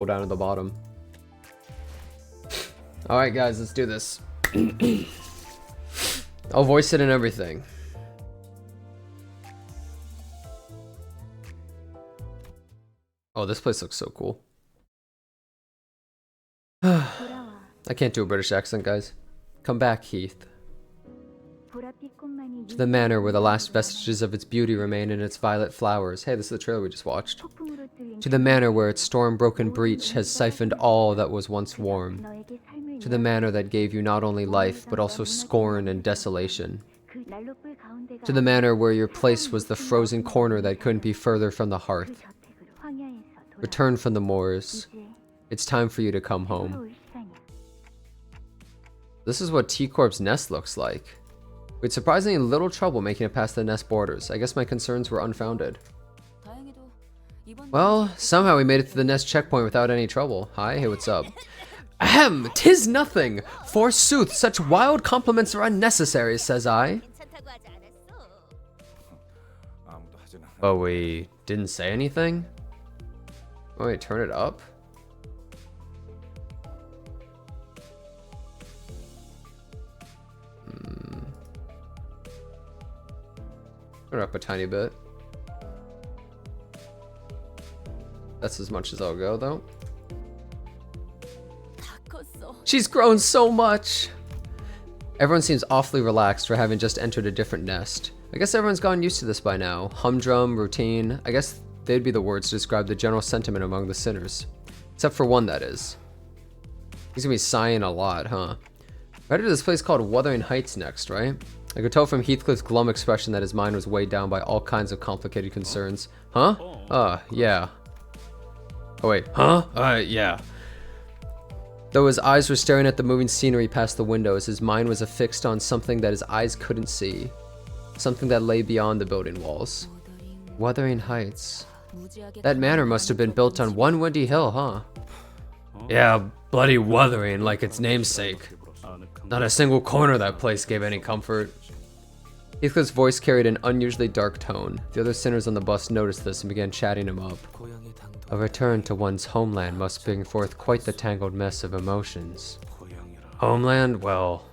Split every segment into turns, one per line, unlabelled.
Go down to the bottom. Alright guys, let's do this. I'll voice it and everything. Oh, this place looks so cool. I can't do a British accent, guys. Come back, Heath. To the manor where the last vestiges of its beauty remain in its violet flowers. Hey, this is the trailer we just watched. To the manor where its storm-broken breach has siphoned all that was once warm. To the manor that gave you not only life, but also scorn and desolation. To the manor where your place was the frozen corner that couldn't be further from the hearth. Return from the moors. It's time for you to come home. This is what T-Corp's nest looks like. We had surprisingly little trouble making it past the nest borders. I guess my concerns were unfounded. Well, somehow we made it to the nest checkpoint without any trouble. Hi, hey, what's up? Ahem, 'tis nothing! Forsooth, such wild compliments are unnecessary, says I. Oh, we didn't say anything? Oh, wait, turn it up? Turn it up a tiny bit. That's as much as I'll go, though. She's grown so much! Everyone seems awfully relaxed for having just entered a different nest. I guess everyone's gotten used to this by now. Humdrum, routine. I guess they'd be the words to describe the general sentiment among the sinners. Except for one, that is. He's gonna be sighing a lot, huh? We're headed to this place called Wuthering Heights next, right? I could tell from Heathcliff's glum expression that his mind was weighed down by all kinds of complicated concerns. Huh? Yeah. Oh wait, huh? Yeah. Though his eyes were staring at the moving scenery past the windows, his mind was affixed on something that his eyes couldn't see. Something that lay beyond the building walls. Wuthering Heights. That manor must have been built on one windy hill, huh? Yeah, bloody wuthering like its namesake. Not a single corner of that place gave any comfort. Heathcliff's voice carried an unusually dark tone. The other sinners on the bus noticed this and began chatting him up. A return to one's homeland must bring forth quite the tangled mess of emotions. Homeland? Well,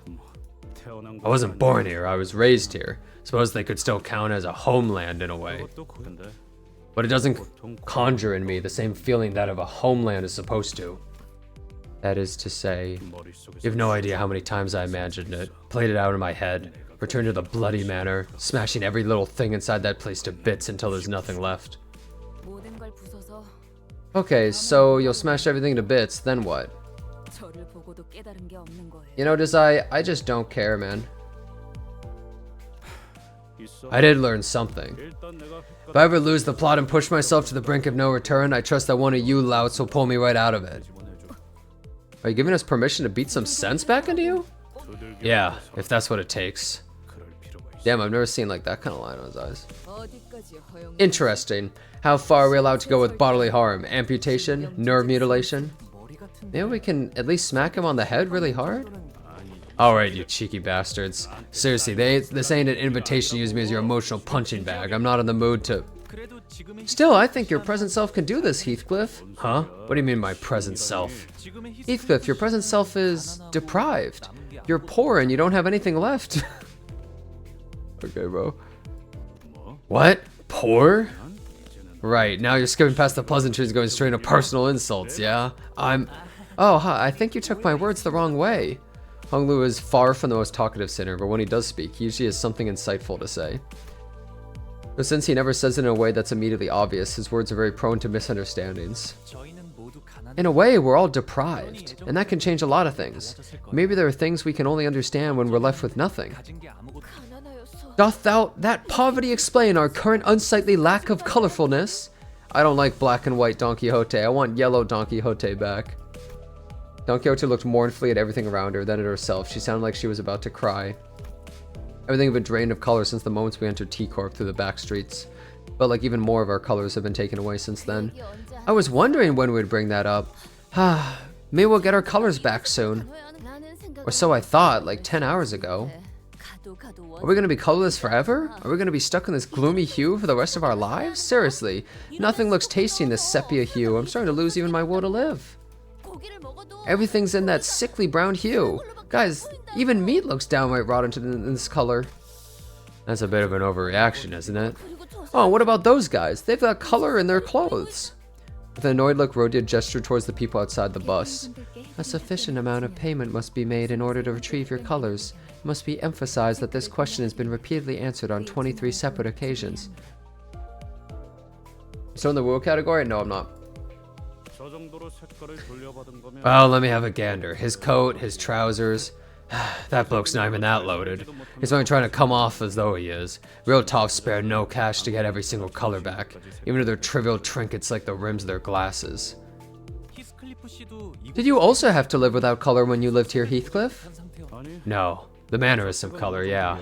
I wasn't born here, I was raised here. Suppose they could still count as a homeland in a way. But it doesn't conjure in me the same feeling that of a homeland is supposed to. That is to say, you have no idea how many times I imagined it, played it out in my head, returned to the bloody manor, smashing every little thing inside that place to bits until there's nothing left. Okay, so you'll smash everything to bits, then what? You know, I just don't care, man. I did learn something. If I ever lose the plot and push myself to the brink of no return, I trust that one of you louts will pull me right out of it. Are you giving us permission to beat some sense back into you? Yeah, if that's what it takes. Damn, I've never seen like that kind of line on his eyes. Interesting. How far are we allowed to go with bodily harm? Amputation? Nerve mutilation? Maybe we can at least smack him on the head really hard? Alright, you cheeky bastards. Seriously, this ain't an invitation to use me as your emotional punching bag. I'm not in the mood to... Still, I think your present self can do this, Heathcliff. Huh? What do you mean my present self? Heathcliff, your present self is deprived. You're poor and you don't have anything left. Okay, bro. What? Poor? Right, now you're skipping past the pleasantries going straight into personal insults, yeah? Oh, huh, I think you took my words the wrong way. Hung Lu is far from the most talkative sinner, but when he does speak, he usually has something insightful to say. But since he never says it in a way that's immediately obvious, his words are very prone to misunderstandings. In a way, we're all deprived, and that can change a lot of things. Maybe there are things we can only understand when we're left with nothing. Doth that poverty explain our current unsightly lack of colorfulness? I don't like black and white Don Quixote, I want yellow Don Quixote back. Don Quixote looked mournfully at everything around her, then at herself. She sounded like she was about to cry. Everything had been drained of color since the moments we entered T-Corp through the back streets. But like even more of our colors have been taken away since then. I was wondering when we'd bring that up. Maybe we'll get our colors back soon. Or so I thought, like 10 hours ago. Are we gonna be colorless forever? Are we gonna be stuck in this gloomy hue for the rest of our lives? Seriously, nothing looks tasty in this sepia hue. I'm starting to lose even my will to live. Everything's in that sickly brown hue. Guys, even meat looks downright rotten in this color. That's a bit of an overreaction, isn't it? Oh, what about those guys? They've got color in their clothes. With an annoyed look, Rodia gestured towards the people outside the bus. A sufficient amount of payment must be made in order to retrieve your colors. It must be emphasized that this question has been repeatedly answered on 23 separate occasions. So in the woo category? No, I'm not. Well, let me have a gander. His coat, his trousers. That bloke's not even that loaded. He's only trying to come off as though he is. Real tops spare no cash to get every single color back, even to their trivial trinkets like the rims of their glasses. Did you also have to live without color when you lived here, Heathcliff? No. The manor has some color, yeah.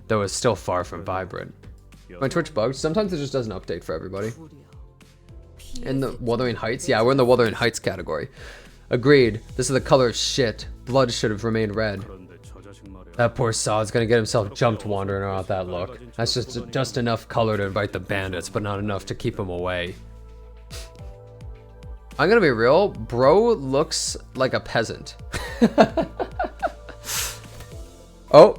Though it's still far from vibrant. My Twitch bugged. Sometimes it just doesn't update for everybody. In the Wuthering Heights? Yeah, we're in the Wuthering Heights category. Agreed. This is the color of shit. Blood should have remained red. That poor sod's gonna get himself jumped wandering around with that look. That's just enough color to invite the bandits, but not enough to keep him away. I'm gonna be real. Bro looks like a peasant. Oh!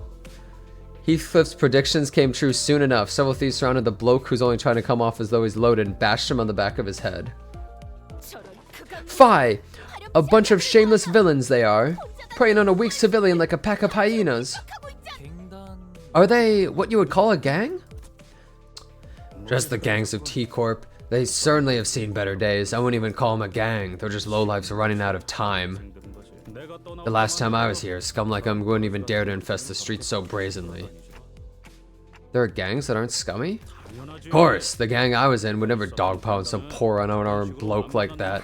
Heathcliff's predictions came true soon enough. Several thieves surrounded the bloke who's only trying to come off as though he's loaded and bashed him on the back of his head. Fie! A bunch of shameless villains they are, preying on a weak civilian like a pack of hyenas. Are they what you would call a gang? Just the gangs of T-Corp. They certainly have seen better days. I wouldn't even call them a gang. They're just lowlifes running out of time. The last time I was here, scum like them wouldn't even dare to infest the streets so brazenly. There are gangs that aren't scummy? Of course, the gang I was in would never dogpile some poor unarmed bloke like that.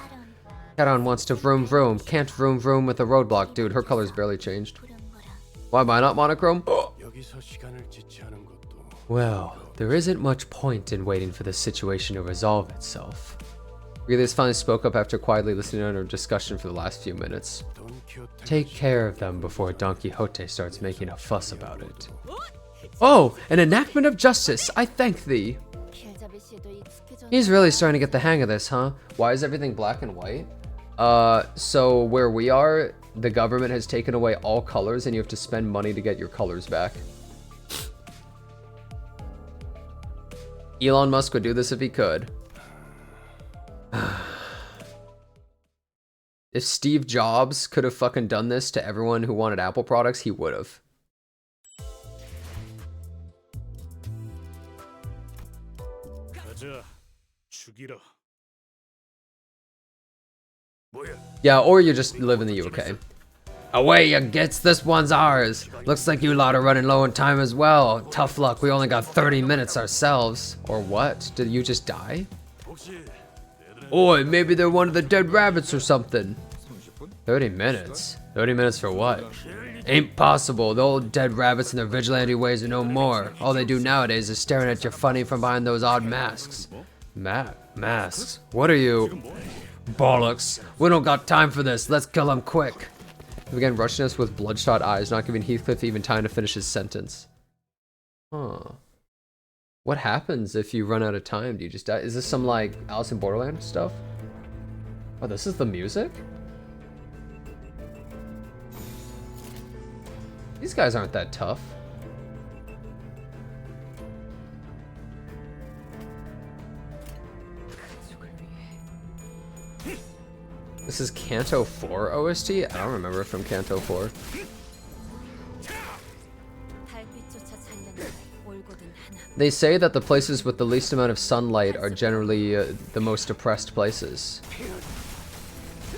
Cat-on wants to vroom vroom. Can't vroom vroom with a roadblock. Dude, her color's barely changed. Why am I not monochrome? Well, there isn't much point in waiting for this situation to resolve itself. Aurelius finally spoke up after quietly listening to our discussion for the last few minutes. Take care of them before Don Quixote starts making a fuss about it. Oh, an enactment of justice! I thank thee! He's really starting to get the hang of this, huh? Why is everything black and white? So where we are, the government has taken away all colors and you have to spend money to get your colors back. Elon Musk would do this if he could. If Steve Jobs could have fucking done this to everyone who wanted Apple products, he would have. Yeah, or you just live in the UK. Away you gets, this one's ours. Looks like you lot are running low on time as well. Tough luck, we only got 30 minutes ourselves. Or what? Did you just die? Oi, maybe they're one of the dead rabbits or something. 30 minutes? 30 minutes for what? Ain't possible. The old dead rabbits and their vigilante ways are no more. All they do nowadays is staring at you funny from behind those odd masks. Masks? What are you? Bollocks. We don't got time for this. Let's kill them quick. He began rushing us with bloodshot eyes, not giving Heathcliff even time to finish his sentence. Huh. What happens if you run out of time? Do you just die? Is this some like Alice in Borderland stuff? Oh, this is the music? These guys aren't that tough. This is Canto 4 OST? I don't remember from Canto 4. They say that the places with the least amount of sunlight are generally the most depressed places.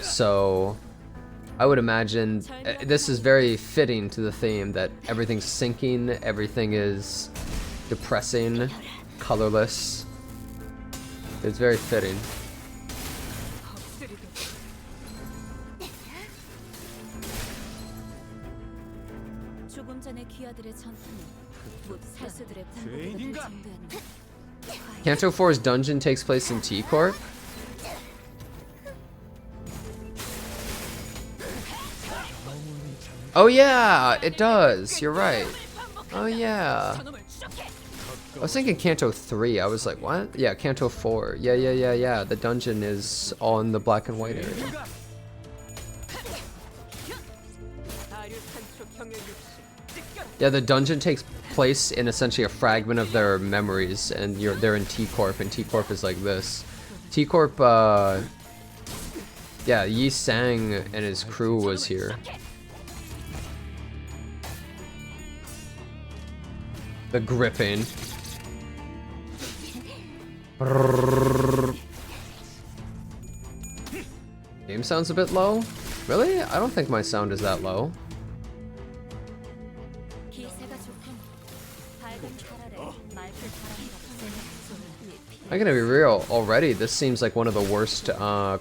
So, I would imagine this is very fitting to the theme that everything's sinking, everything is depressing, colorless. It's very fitting. Canto 4's dungeon takes place in T-Corp? Oh yeah, it does. You're right. Oh yeah. I was thinking Canto 3. I was like, what? Yeah, Canto 4. Yeah. The dungeon is all in the black and white area. Yeah, the dungeon takes place in essentially a fragment of their memories, and they're in T-Corp, and T-Corp is like this. T-Corp, yeah, Yi Sang and his crew was here. The gripping. Game sounds a bit low? Really? I don't think my sound is that low. I'm gonna be real, already this seems like one of the worst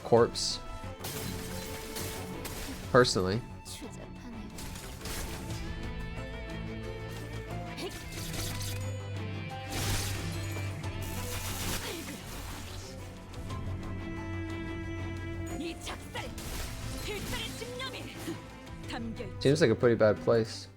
corpse. Personally. Seems like a pretty bad place.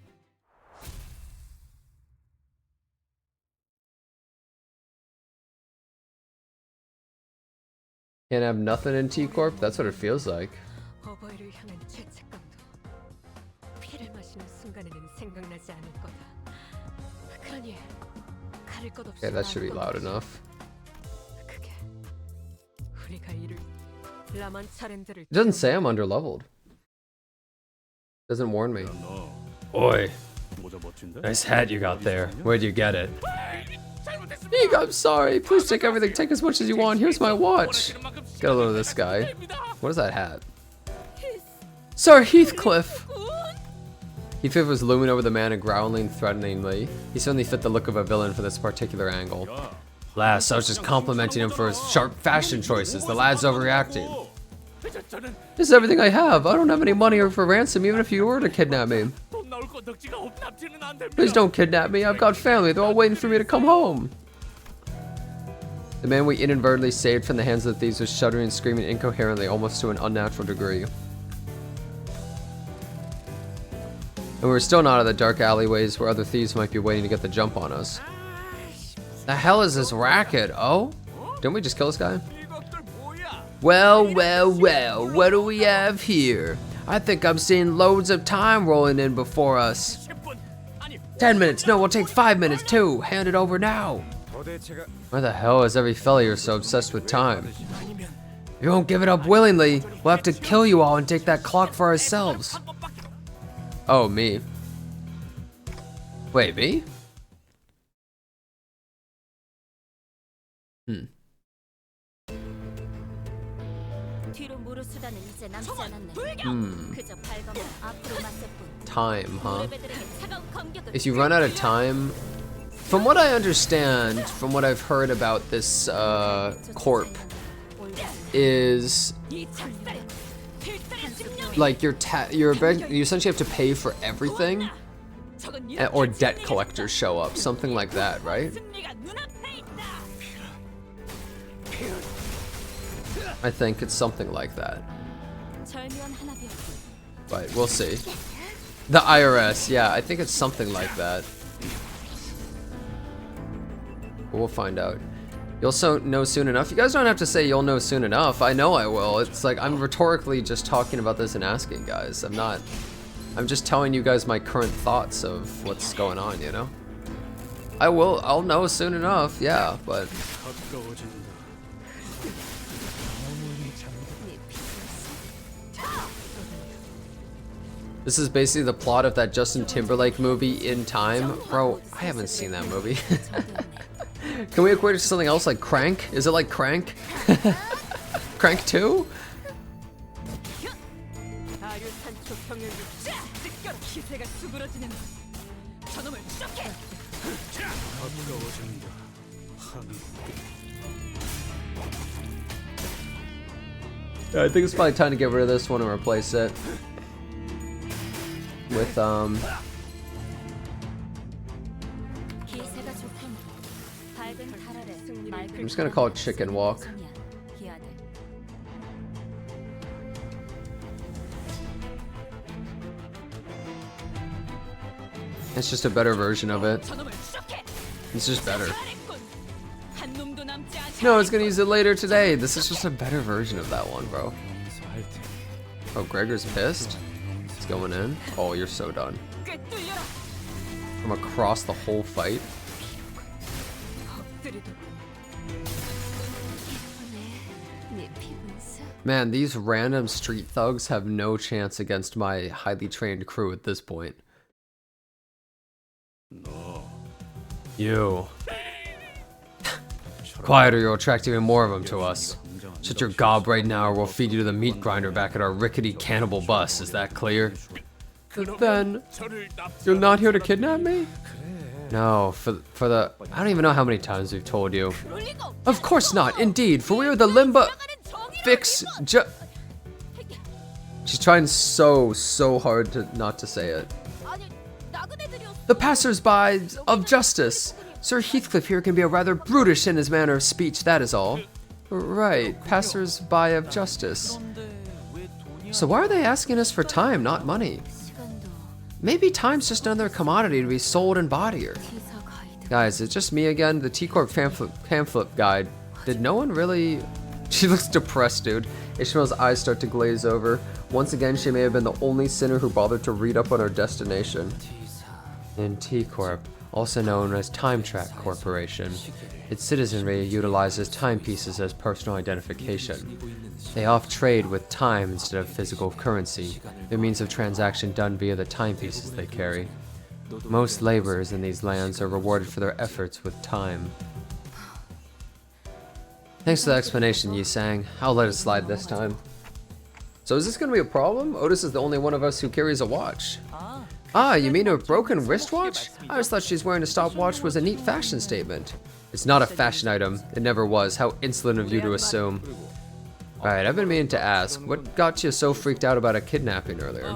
Can't have nothing in T-Corp? That's what it feels like. Okay, that should be loud enough. It doesn't say I'm underleveled. Doesn't warn me. Oi. Nice hat you got there. Where'd you get it? Eek, I'm sorry. Please take everything. Take as much as you want. Here's my watch. Get a load of this guy. What is that hat? Sir Heathcliff! Heathcliff was looming over the man and growling threateningly. He certainly fit the look of a villain for this particular angle. Lass, I was just complimenting him for his sharp fashion choices. The lad's overreacting. This is everything I have. I don't have any money or for ransom, even if you were to kidnap me. Please don't kidnap me. I've got family. They're all waiting for me to come home. The man we inadvertently saved from the hands of the thieves was shuddering and screaming incoherently, almost to an unnatural degree. And we're still not out of the dark alleyways where other thieves might be waiting to get the jump on us. The hell is this racket? Oh? Didn't we just kill this guy? Well, what do we have here? I think I'm seeing loads of time rolling in before us. 10 minutes, no, we'll take 5 minutes too. Hand it over now. Why the hell is every fella here so obsessed with time? If you won't give it up willingly, we'll have to kill you all and take that clock for ourselves. Oh, me. Wait, me? Time, huh? If you run out of time, from what I understand, from what I've heard about this corp, is like you essentially have to pay for everything, or debt collectors show up, something like that, right? I think it's something like that. But we'll see. The IRS, yeah, I think it's something like that. We'll find out. You'll know soon enough. You guys don't have to say you'll know soon enough. I know I will. It's like I'm rhetorically just talking about this and asking guys. I'm just telling you guys my current thoughts of what's going on, you know? I'll know soon enough, yeah, but... This is basically the plot of that Justin Timberlake movie, In Time. Bro, I haven't seen that movie. Can we equate it to something else like Crank? Is it like Crank? Crank 2? I think it's probably time to get rid of this one and replace it with I'm just gonna call it Chicken Walk. It's just a better version of it. It's just better. No, I was gonna use it later today. This is just a better version of that one, bro. Oh, Gregor's pissed? He's going in. Oh, you're so done. From across the whole fight. Man, these random street thugs have no chance against my highly trained crew at this point. You. Quiet or you'll attract even more of them to us. Shut your gob right now or we'll feed you to the meat grinder back at our rickety cannibal bus, is that clear? Then, you're not here to kidnap me? No, for the... I don't even know how many times we've told you. Of course not, indeed, for we are the Limbus... She's trying so hard not to say it. The passers-by of justice. Sir Heathcliff here can be a rather brutish in his manner of speech, that is all. Right, passers-by of justice. So why are they asking us for time, not money? Maybe time's just another commodity to be sold and bought here. Guys, it's just me again, the T-Corp pamphlet guide. Did no one really... She looks depressed, dude. Ishmael's eyes start to glaze over. Once again, she may have been the only sinner who bothered to read up on our destination. In T-Corp, also known as Time Track Corporation, its citizenry utilizes timepieces as personal identification. They oft trade with time instead of physical currency, their means of transaction done via the timepieces they carry. Most laborers in these lands are rewarded for their efforts with time. Thanks for the explanation, Yi-Sang. I'll let it slide this time. So is this going to be a problem? Otis is the only one of us who carries a watch. Ah, you mean a broken wristwatch? I always thought she's wearing a stopwatch was a neat fashion statement. It's not a fashion item. It never was. How insolent of you to assume. Alright, I've been meaning to ask, what got you so freaked out about a kidnapping earlier?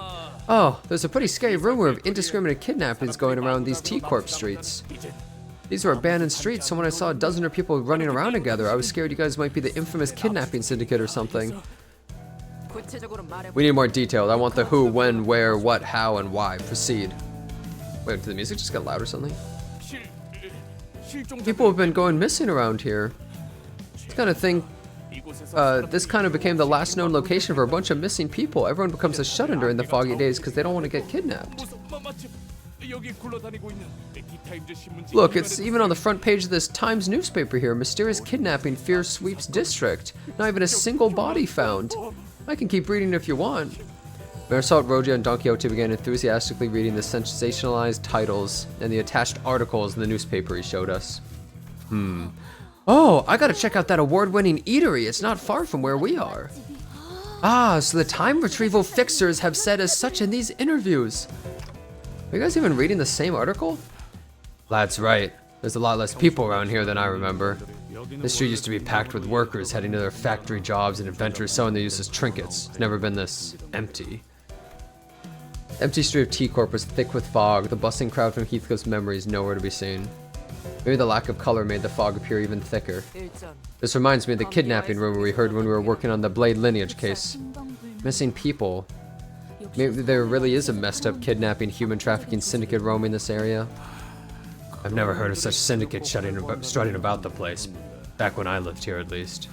Oh, there's a pretty scary rumor of indiscriminate kidnappings going around these T-Corp streets. These were abandoned streets, so when I saw a dozen of people running around together, I was scared you guys might be the infamous kidnapping syndicate or something. We need more detail. I want the who, when, where, what, how, and why. Proceed. Wait, did the music just get loud or something? People have been going missing around here. This kind of thing, this kind of became the last known location for a bunch of missing people. Everyone becomes a shut-in during the foggy days because they don't want to get kidnapped. Look, it's even on the front page of this Times newspaper here. Mysterious kidnapping fear sweeps district. Not even a single body found. I can keep reading if you want. Marisol, Rogia, and Don Quixote began enthusiastically reading the sensationalized titles and the attached articles in the newspaper he showed us. Oh, I gotta check out that award-winning eatery. It's not far from where we are. Ah, so the time retrieval fixers have said as such in these interviews. Are you guys even reading the same article? That's right. There's a lot less people around here than I remember. This street used to be packed with workers heading to their factory jobs and inventors selling their useless trinkets. It's never been this empty. The empty street of T-Corp was thick with fog. The bustling crowd from Heathcliff's memory is nowhere to be seen. Maybe the lack of color made the fog appear even thicker. This reminds me of the kidnapping rumor we heard when we were working on the Blade lineage case. Missing people. Maybe there really is a messed up kidnapping human trafficking syndicate roaming this area. I've never heard of such syndicates strutting about the place. Back when I lived here, at least.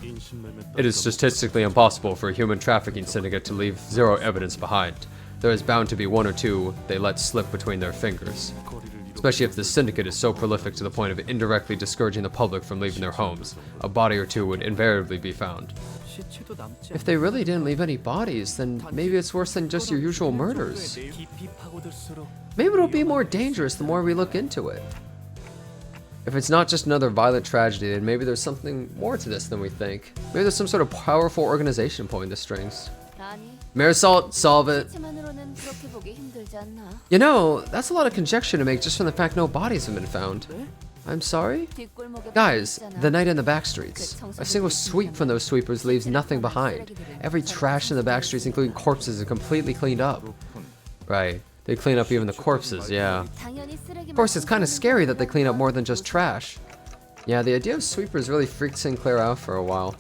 It is statistically impossible for a human trafficking syndicate to leave zero evidence behind. There is bound to be one or two they let slip between their fingers. Especially if the syndicate is so prolific to the point of indirectly discouraging the public from leaving their homes. A body or two would invariably be found. If they really didn't leave any bodies, then maybe it's worse than just your usual murders. Maybe it'll be more dangerous the more we look into it. If it's not just another violent tragedy, then maybe there's something more to this than we think. Maybe there's some sort of powerful organization pulling the strings. Marisol, solve it. You know, that's a lot of conjecture to make just from the fact no bodies have been found. I'm sorry? Guys, the night in the back streets. A single sweep from those sweepers leaves nothing behind. Every trash in the back streets, including corpses, is completely cleaned up. Right. They clean up even the corpses, yeah. Of course, it's kind of scary that they clean up more than just trash. Yeah, the idea of sweepers really freaked Sinclair out for a while.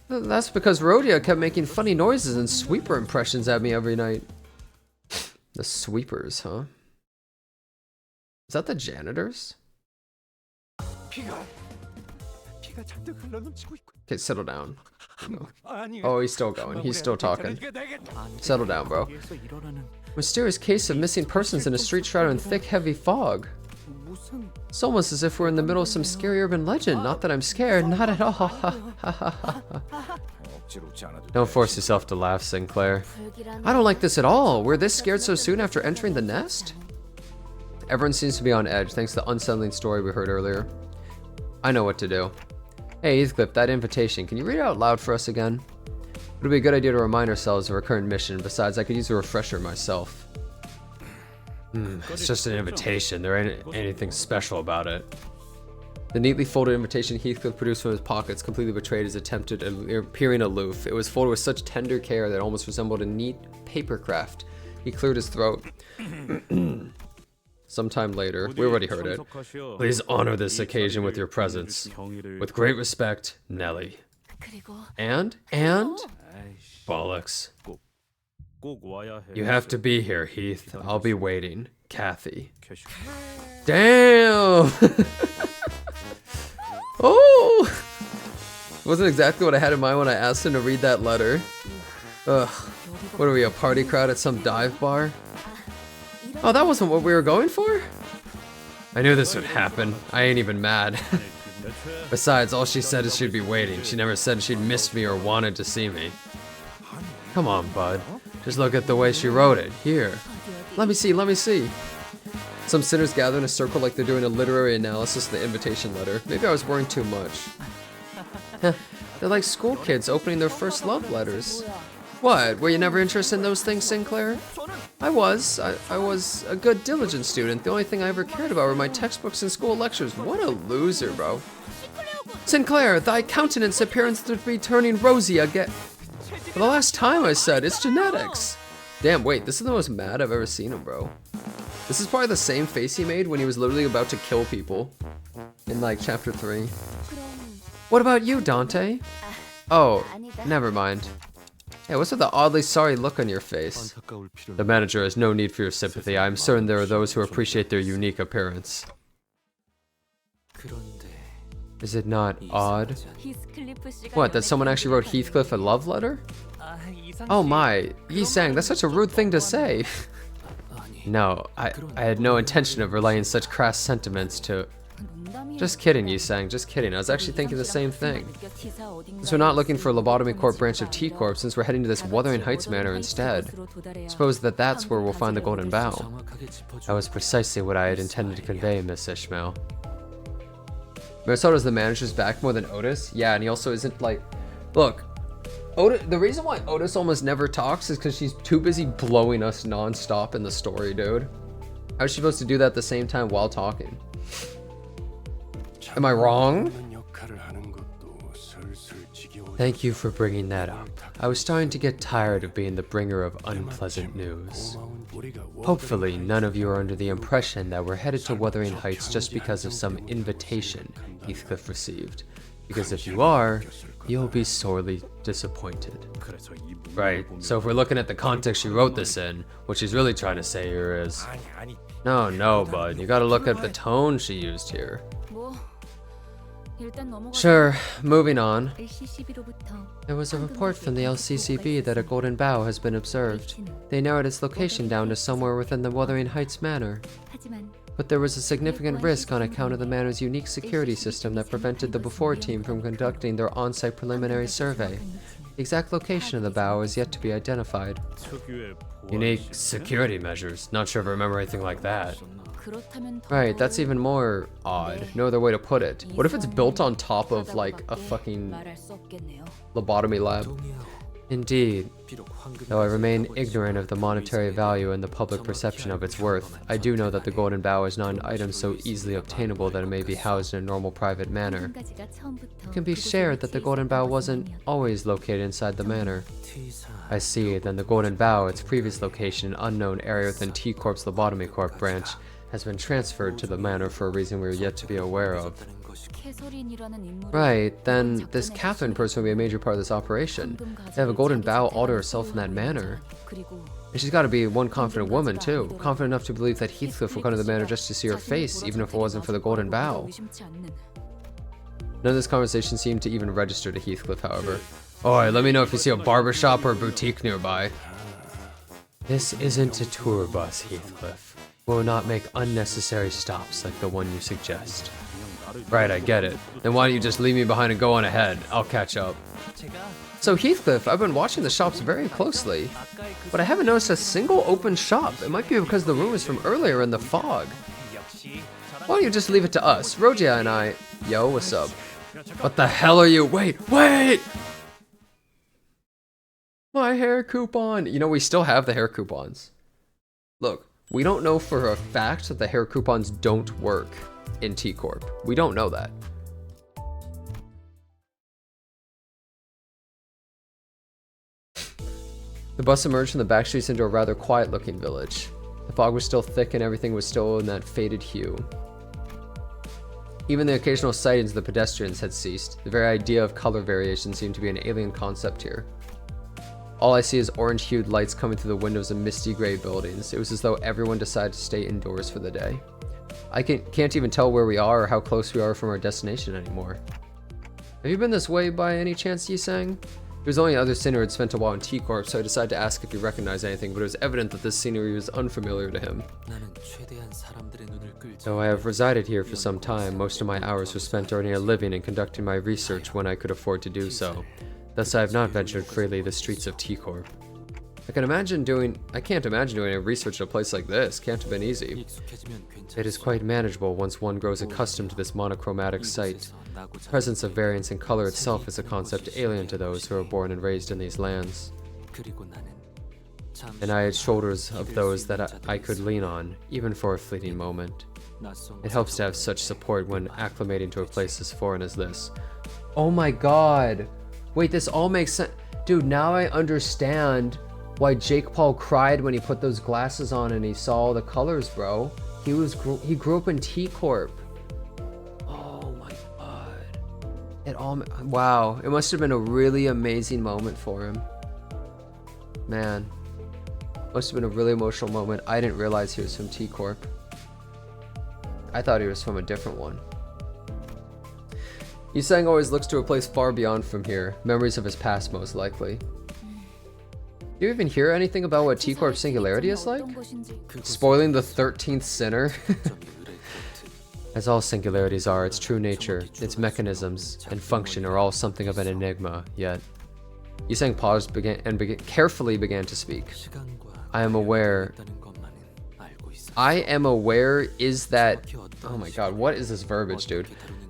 That's because Rhodia kept making funny noises and sweeper impressions at me every night. The sweepers, huh? Is that the janitors? Okay, settle down. Oh, he's still going. He's still talking. Settle down, bro. Mysterious case of missing persons in a street shrouded in thick, heavy fog. It's almost as if we're in the middle of some scary urban legend. Not that I'm scared, not at all. Don't force yourself to laugh, Sinclair. I don't like this at all. We're this scared so soon after entering the nest? Everyone seems to be on edge thanks to the unsettling story we heard earlier. I know what to do. Hey, Heathcliff, that invitation, can you read it out loud for us again? It would be a good idea to remind ourselves of our current mission. Besides, I could use a refresher myself. It's just an invitation. There ain't anything special about it. The neatly folded invitation Heathcliff produced from his pockets completely betrayed his attempt at appearing aloof. It was folded with such tender care that it almost resembled a neat papercraft. He cleared his throat. Sometime later, we already heard it. Please honor this occasion with your presence. With great respect, Nelly. And? Bollocks. You have to be here, Heath. I'll be waiting. Kathy. Damn! Oh! Wasn't exactly what I had in mind when I asked him to read that letter. Ugh. What are we, a party crowd at some dive bar? Oh, that wasn't what we were going for? I knew this would happen. I ain't even mad. Besides, all she said is she'd be waiting. She never said she'd missed me or wanted to see me. Come on, bud. Just look at the way she wrote it. Here. Let me see. Some sinners gather in a circle like they're doing a literary analysis of the invitation letter. Maybe I was worrying too much. They're like school kids opening their first love letters. What? Were you never interested in those things, Sinclair? I was. I was a good, diligent student. The only thing I ever cared about were my textbooks and school lectures. What a loser, bro. Sinclair, thy countenance appearance to be turning rosy again. For the last time I said, it's genetics. Damn, wait, this is the most mad I've ever seen him, bro. This is probably the same face he made when he was literally about to kill people. In, like, chapter 3. What about you, Dante? Oh, never mind. Hey, what's with the oddly sorry look on your face? The manager has no need for your sympathy. I'm certain there are those who appreciate their unique appearance. Is it not odd? What, that someone actually wrote Heathcliff a love letter? Oh my, Yi-sang, that's such a rude thing to say. No, I had no intention of relaying such crass sentiments to... Just kidding, Yi-sang, just kidding. I was actually thinking the same thing. Since we're not looking for a Lobotomy Corp branch of T-Corp, since we're heading to this Wuthering Heights manor instead, suppose that's where we'll find the Golden Bough. That was precisely what I had intended to convey, Miss Ishmael. Mirasado's the manager's back more than Otis? Yeah, and he also isn't like... Look, Otis, the reason why Otis almost never talks is because she's too busy blowing us non-stop in the story, dude. How is she supposed to do that at the same time while talking? Am I wrong? Thank you for bringing that up. I was starting to get tired of being the bringer of unpleasant news. Hopefully, none of you are under the impression that we're headed to Wuthering Heights just because of some invitation Heathcliff received. Because if you are, you'll be sorely disappointed. Right, so if we're looking at the context she wrote this in, what she's really trying to say here is... No, bud, you gotta look at the tone she used here. Sure, moving on. There was a report from the LCCB that a Golden Bough has been observed. They narrowed its location down to somewhere within the Wuthering Heights Manor. But there was a significant risk on account of the manor's unique security system that prevented the Before team from conducting their on-site preliminary survey. The exact location of the bough is yet to be identified. Unique security measures? Not sure if I remember anything like that. Right, that's even more odd. No other way to put it. What if it's built on top of, like, a fucking lobotomy lab? Indeed. Though I remain ignorant of the monetary value and the public perception of its worth, I do know that the Golden Bough is not an item so easily obtainable that it may be housed in a normal private manor. It can be shared that the Golden Bough wasn't always located inside the manor. I see, then the Golden Bough, its previous location, an unknown area within T-Corp's Lobotomy Corp branch, has been transferred to the manor for a reason we are yet to be aware of. Right, then this Catherine person will be a major part of this operation. They have a golden bow all to herself in that manner. And she's got to be one confident woman, too. Confident enough to believe that Heathcliff will come to the manor just to see her face, even if it wasn't for the golden bow. None of this conversation seemed to even register to Heathcliff, however. Oi, let me know if you see a barbershop or a boutique nearby. This isn't a tour bus, Heathcliff. We'll not make unnecessary stops like the one you suggest. Right, I get it. Then why don't you just leave me behind and go on ahead? I'll catch up. So Heathcliff, I've been watching the shops very closely, but I haven't noticed a single open shop. It might be because the rumors from earlier in the fog. Why don't you just leave it to us? Rogia and I... Yo, what's up? What the hell are you? Wait! My hair coupon! You know, we still have the hair coupons. Look, we don't know for a fact that the hair coupons don't work in T-Corp. We don't know that. The bus emerged from the back streets into a rather quiet-looking village. The fog was still thick and everything was still in that faded hue. Even the occasional sightings of the pedestrians had ceased. The very idea of color variation seemed to be an alien concept here. All I see is orange-hued lights coming through the windows of misty gray buildings. It was as though everyone decided to stay indoors for the day. I can't even tell where we are or how close we are from our destination anymore. Have you been this way by any chance, Yi-sang? He was the only other sinner who had spent a while in T-Corp, so I decided to ask if he recognized anything, but it was evident that this scenery was unfamiliar to him. Though I have resided here for some time, most of my hours were spent earning a living and conducting my research when I could afford to do so. Thus I have not ventured freely the streets of T-Corp. I can't imagine doing any research in a place like this. Can't have been easy. It is quite manageable once one grows accustomed to this monochromatic sight. The presence of variance in color itself is a concept alien to those who are born and raised in these lands. And I had shoulders of those that I could lean on, even for a fleeting moment. It helps to have such support when acclimating to a place as foreign as this. Oh my god! Wait, this all makes sense. Dude, now I understand why Jake Paul cried when he put those glasses on and he saw all the colors, bro. He grew up in T-Corp. Oh my god. Wow. It must have been a really amazing moment for him. Man. Must have been a really emotional moment. I didn't realize he was from T-Corp. I thought he was from a different one. Yi-sang always looks to a place far beyond from here. Memories of his past, most likely. Do you even hear anything about what T-Corp's singularity is like? Spoiling the 13th sinner? As all singularities are, its true nature, its mechanisms, and function are all something of an enigma, yet... Yi-sang paused carefully began to speak. I am aware is that... Oh my god, what is this verbiage, dude?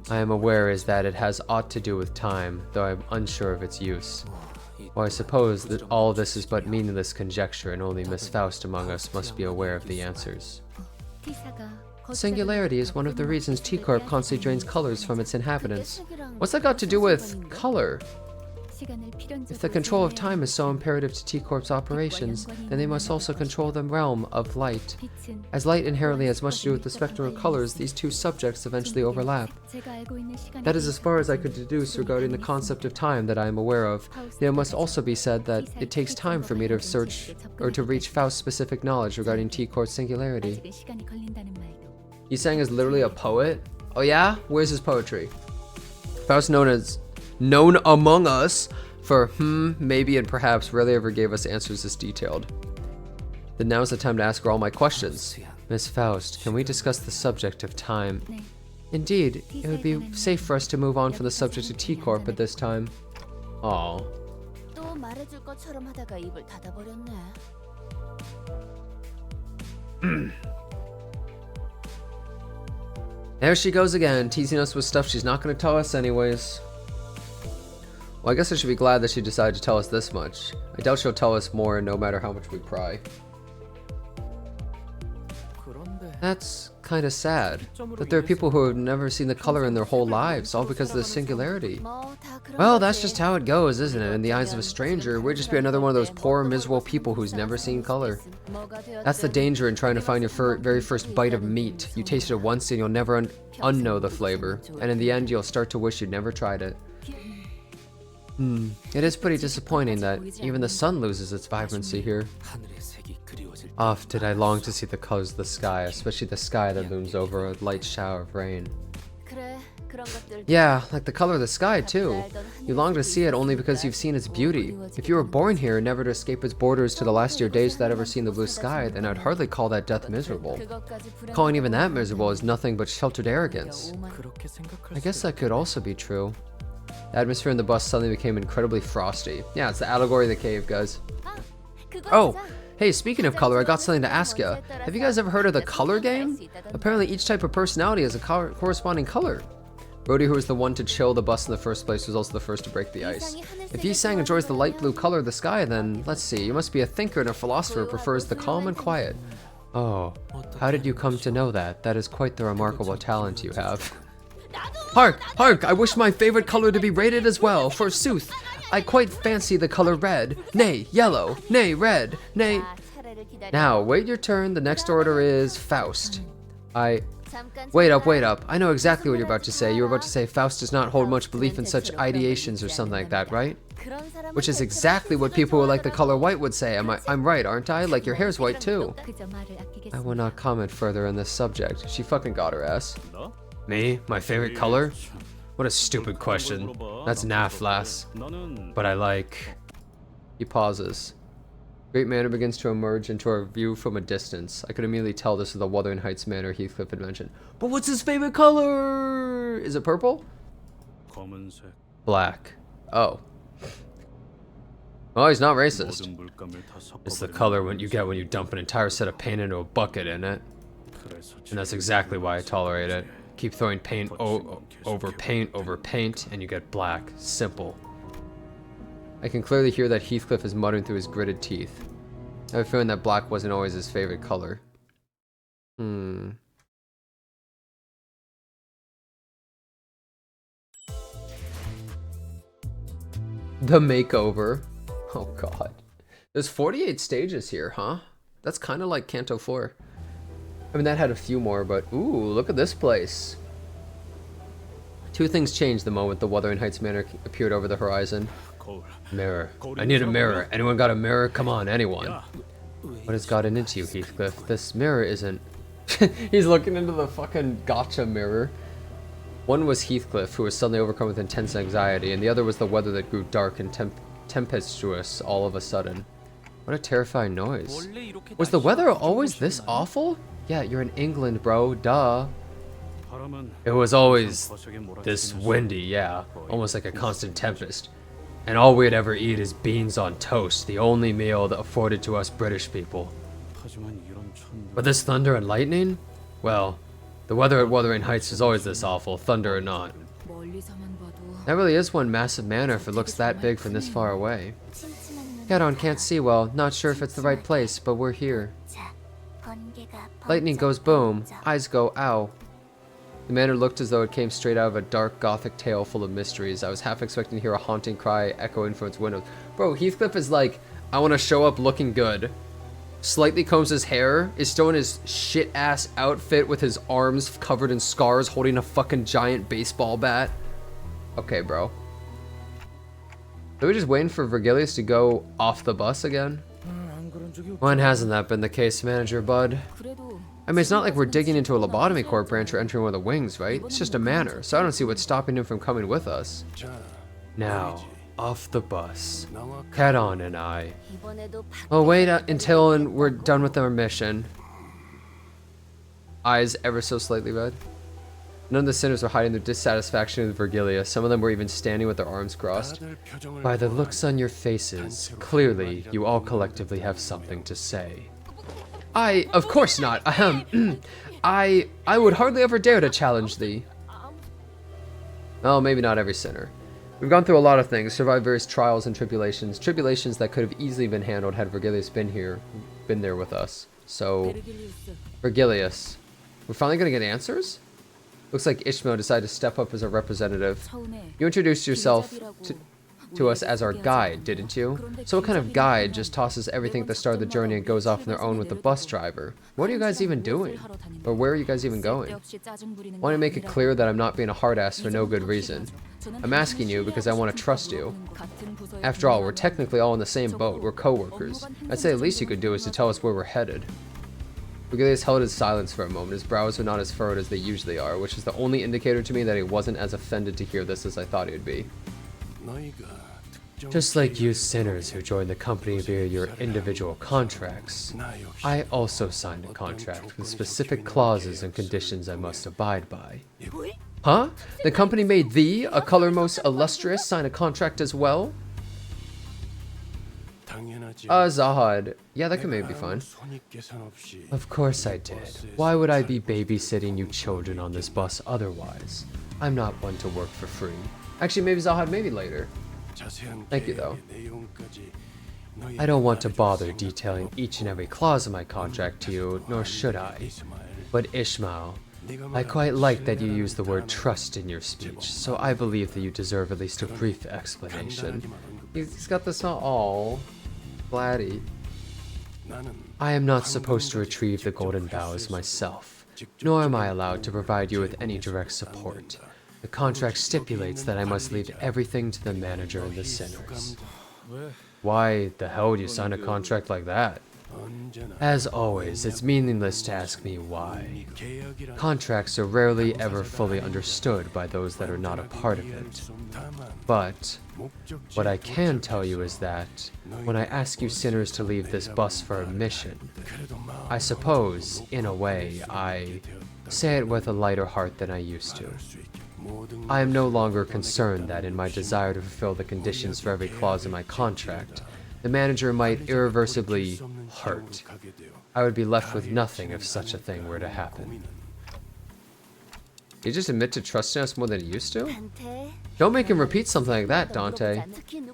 I am aware is that it has aught to do with time, though I am unsure of its use. Well, I suppose that all this is but meaningless conjecture, and only Miss Faust among us must be aware of the answers. Singularity is one of the reasons T-Corp constantly drains colors from its inhabitants. What's that got to do with color? If the control of time is so imperative to T-Corp's operations, then they must also control the realm of light. As light inherently has much to do with the spectrum of colors, these two subjects eventually overlap. That is as far as I could deduce regarding the concept of time that I am aware of. Yet it must also be said that it takes time for me to search or to reach Faust's specific knowledge regarding T-Corp's singularity. Yi-sang is literally a poet? Oh yeah? Where's his poetry? Faust known among us for maybe, and perhaps rarely ever gave us answers this detailed. Then now's the time to ask her all my questions. Miss Faust, can we discuss the subject of time? Indeed, it would be safe for us to move on from the subject of T-Corp at this time. Aww. There she goes again, teasing us with stuff she's not going to tell us anyways. Well, I guess I should be glad that she decided to tell us this much. I doubt she'll tell us more no matter how much we pry. That's kind of sad, that there are people who have never seen the color in their whole lives, all because of the singularity. Well, that's just how it goes, isn't it? In the eyes of a stranger, we'd just be another one of those poor, miserable people who's never seen color. That's the danger in trying to find your very first bite of meat. You taste it once and you'll never unknow the flavor, and in the end you'll start to wish you'd never tried it. It is pretty disappointing that even the sun loses its vibrancy here. Oft did I long to see the colors of the sky, especially the sky that looms over a light shower of rain. Yeah, like the color of the sky too. You long to see it only because you've seen its beauty. If you were born here, never to escape its borders to the last of your days without ever seeing the blue sky, then I'd hardly call that death miserable. Calling even that miserable is nothing but sheltered arrogance. I guess that could also be true. The atmosphere in the bus suddenly became incredibly frosty. Yeah, it's the allegory of the cave, guys. Oh, hey, speaking of color, I got something to ask ya. Have you guys ever heard of the color game? Apparently each type of personality has a corresponding color. Brody, who was the one to chill the bus in the first place, was also the first to break the ice. If Yi-sang enjoys the light blue color of the sky, then, let's see, you must be a thinker and a philosopher who prefers the calm and quiet. Oh, how did you come to know that? That is quite the remarkable talent you have. Hark! Hark! I wish my favorite color to be rated as well, forsooth. I quite fancy the color red. Nay, yellow. Nay, red. Nay... Now, wait your turn. The next order is Faust. Wait up. I know exactly what you're about to say. You were about to say Faust does not hold much belief in such ideations or something like that, right? Which is exactly what people who like the color white would say. I'm right, aren't I? Like your hair's white too. I will not comment further on this subject. She fucking got her ass. Me? My favorite color? What a stupid question. That's naff, lass. But I like... He pauses. Great Manor begins to emerge into our view from a distance. I could immediately tell this was the Wuthering Heights Manor Heathcliff had mentioned. But what's his favorite color? Is it purple? Black. Oh. Well, he's not racist. It's the color you get when you dump an entire set of paint into a bucket, isn't it? And that's exactly why I tolerate it. Keep throwing paint over paint, and you get black. Simple. I can clearly hear that Heathcliff is muttering through his gritted teeth. I have a feeling that black wasn't always his favorite color. The makeover. Oh god. There's 48 stages here, huh? That's kind of like Canto 4. I mean, that had a few more, but ooh, look at this place. Two things changed the moment the Wuthering Heights Manor appeared over the horizon. Mirror. I need a mirror. Anyone got a mirror? Come on, anyone. What has gotten into you, Heathcliff? This mirror isn't... He's looking into the fucking gotcha mirror. One was Heathcliff, who was suddenly overcome with intense anxiety, and the other was the weather that grew dark and tempestuous all of a sudden. What a terrifying noise. Was the weather always this awful? Yeah, you're in England, bro. Duh. It was always this windy, yeah. Almost like a constant tempest. And all we'd ever eat is beans on toast, the only meal that afforded to us British people. But this thunder and lightning? Well, the weather at Wuthering Heights is always this awful, thunder or not. That really is one massive manor if it looks that big from this far away. Head-on can't see well, not sure if it's the right place, but we're here. Lightning goes boom, eyes go ow. The manor looked as though it came straight out of a dark gothic tale full of mysteries. I was half expecting to hear a haunting cry echoing from its windows. Bro, Heathcliff is like, I want to show up looking good. Slightly combs his hair, is still in his shit-ass outfit with his arms covered in scars, holding a fucking giant baseball bat. Okay, bro. Are we just waiting for Vergilius to go off the bus again? When hasn't that been the case, Manager Bud? I mean, it's not like we're digging into a lobotomy corp branch or entering one of the wings, right? It's just a manor, so I don't see what's stopping him from coming with us. Now, off the bus. Head-on and I. Well, wait until we're done with our mission. Eyes ever so slightly red. None of the sinners were hiding their dissatisfaction with Vergilius. Some of them were even standing with their arms crossed. By the looks on your faces, clearly you all collectively have something to say. Of course not. I would hardly ever dare to challenge thee. Well, maybe not every sinner. We've gone through a lot of things, survived various trials and tribulations that could have easily been handled had Vergilius been there with us. So, Vergilius, We're finally gonna get answers? Looks like Ishmael decided to step up as a representative. You introduced yourself to us as our guide, didn't you? So what kind of guide just tosses everything at the start of the journey and goes off on their own with the bus driver? What are you guys even doing? Or where are you guys even going? I want to make it clear that I'm not being a hard ass for no good reason. I'm asking you because I want to trust you. After all, we're technically all in the same boat. We're co-workers. I'd say the least you could do is to tell us where we're headed. Virgilius held his silence for a moment. His brows were not as furrowed as they usually are, which is the only indicator to me that he wasn't as offended to hear this as I thought he would be. Just like you sinners who joined the company via your individual contracts, I also signed a contract with specific clauses and conditions I must abide by. Huh? The company made thee, a color most illustrious, sign a contract as well? Zahad. Yeah, that could maybe be fine. Of course I did. Why would I be babysitting you children on this bus otherwise? I'm not one to work for free. Actually, maybe Zahad, maybe later. Thank you, though. I don't want to bother detailing each and every clause of my contract to you, nor should I. But Ishmael, I quite like that you use the word trust in your speech, so I believe that you deserve at least a brief explanation. He's got this all Gladdy. I am not supposed to retrieve the golden boughs myself, nor am I allowed to provide you with any direct support. The contract stipulates that I must leave everything to the manager and the sinners. Why the hell would you sign a contract like that? As always, it's meaningless to ask me why. Contracts are rarely ever fully understood by those that are not a part of it. But what I can tell you is that when I ask you sinners to leave this bus for a mission, I suppose, in a way, I say it with a lighter heart than I used to. I am no longer concerned that in my desire to fulfill the conditions for every clause in my contract, the manager might irreversibly hurt. I would be left with nothing if such a thing were to happen. You just admit to trusting us more than you used to? Don't make him repeat something like that, Dante.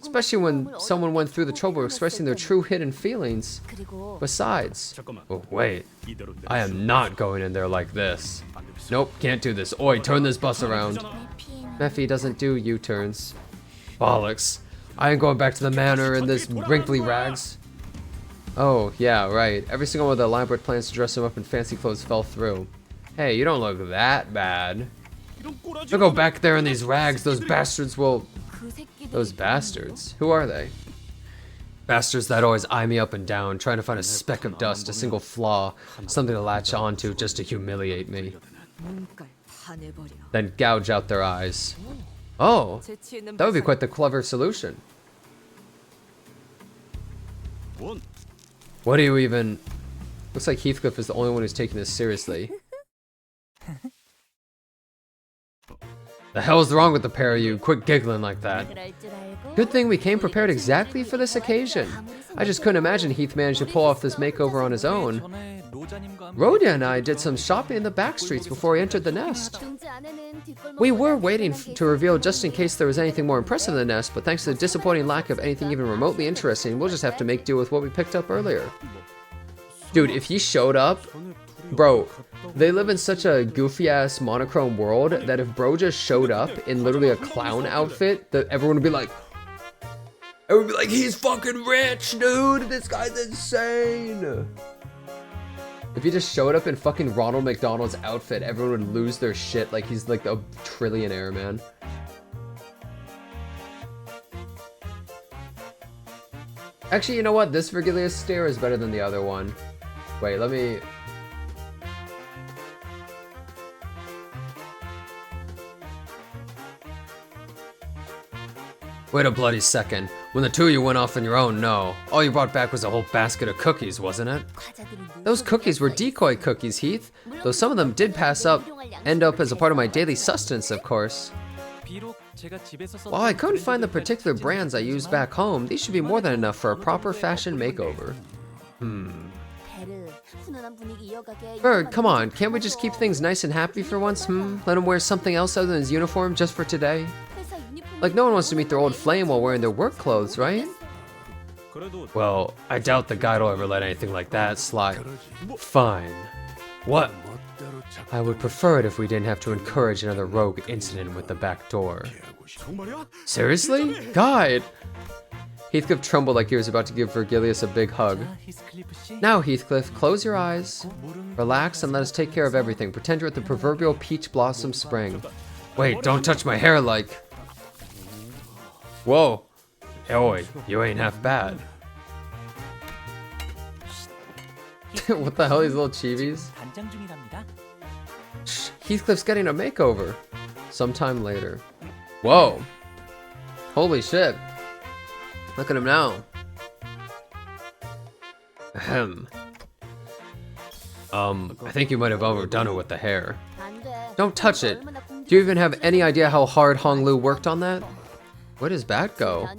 Especially when someone went through the trouble of expressing their true hidden feelings. Besides... Oh, wait. I am not going in there like this. Nope, can't do this. Oi, turn this bus around. Mephi doesn't do U-turns. Bollocks. I ain't going back to the manor in this wrinkly rags. Oh, yeah, right. Every single one of the elaborate plans to dress him up in fancy clothes fell through. Hey, you don't look that bad. Don't go back there in these rags. Those bastards will... Those bastards? Who are they? Bastards that always eye me up and down, trying to find a speck of dust, a single flaw, something to latch onto just to humiliate me. Then gouge out their eyes. Oh, that would be quite the clever solution. What do you even... Looks like Heathcliff is the only one who's taking this seriously. The hell's wrong with the pair of you? Quit giggling like that. Good thing we came prepared exactly for this occasion. I just couldn't imagine Heath managed to pull off this makeover on his own. Rhodia and I did some shopping in the back streets before we entered the nest. We were waiting to reveal just in case there was anything more impressive in the nest, but thanks to the disappointing lack of anything even remotely interesting, we'll just have to make do with what we picked up earlier. Dude, if he showed up... Bro, they live in such a goofy-ass monochrome world that if bro just showed up in literally a clown outfit, that everyone would be like... Everyone would be like, he's fucking rich, dude! This guy's insane! If he just showed up in fucking Ronald McDonald's outfit, everyone would lose their shit like he's like a trillionaire, man. Actually, you know what? This Virgilius stare is better than the other one. Wait, let me... Wait a bloody second. When the two of you went off on your own, no. All you brought back was a whole basket of cookies, wasn't it? Those cookies were decoy cookies, Heath. Though some of them did end up as a part of my daily sustenance, of course. While I couldn't find the particular brands I used back home, these should be more than enough for a proper fashion makeover. Bird, come on, can't we just keep things nice and happy for once, Let him wear something else other than his uniform just for today? Like, no one wants to meet their old flame while wearing their work clothes, right? Well, I doubt the guide will ever let anything like that slide. Fine. What? I would prefer it if we didn't have to encourage another rogue incident with the back door. Seriously? God! Heathcliff trembled like he was about to give Virgilius a big hug. Now, Heathcliff, close your eyes. Relax and let us take care of everything. Pretend you're at the proverbial peach blossom spring. Wait, don't touch my hair like... Whoa. Oi, you ain't half bad. What the hell, these little chivis? Shh, Heathcliff's getting a makeover. Sometime later. Whoa. Holy shit. Look at him now. Ahem. I think you might have overdone it with the hair. Don't touch it. Do you even have any idea how hard Hong Lu worked on that? Where does Bat go?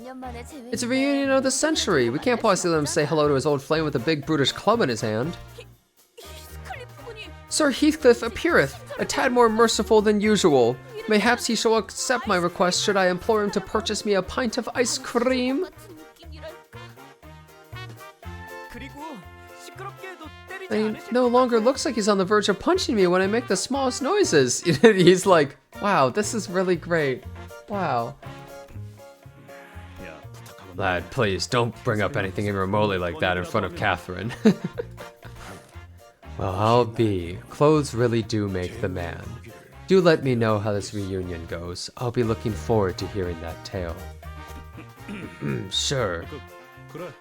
It's a reunion of the century. We can't possibly let him say hello to his old flame with a big brutish club in his hand. Sir Heathcliff appeareth, a tad more merciful than usual. Mayhaps he shall accept my request should I implore him to purchase me a pint of ice cream. He no longer looks like he's on the verge of punching me when I make the smallest noises. He's like, wow, this is really great. Wow. Lad, please, don't bring up anything even remotely like that in front of Catherine. Well, I'll be. Clothes really do make the man. Do let me know how this reunion goes. I'll be looking forward to hearing that tale. Sure.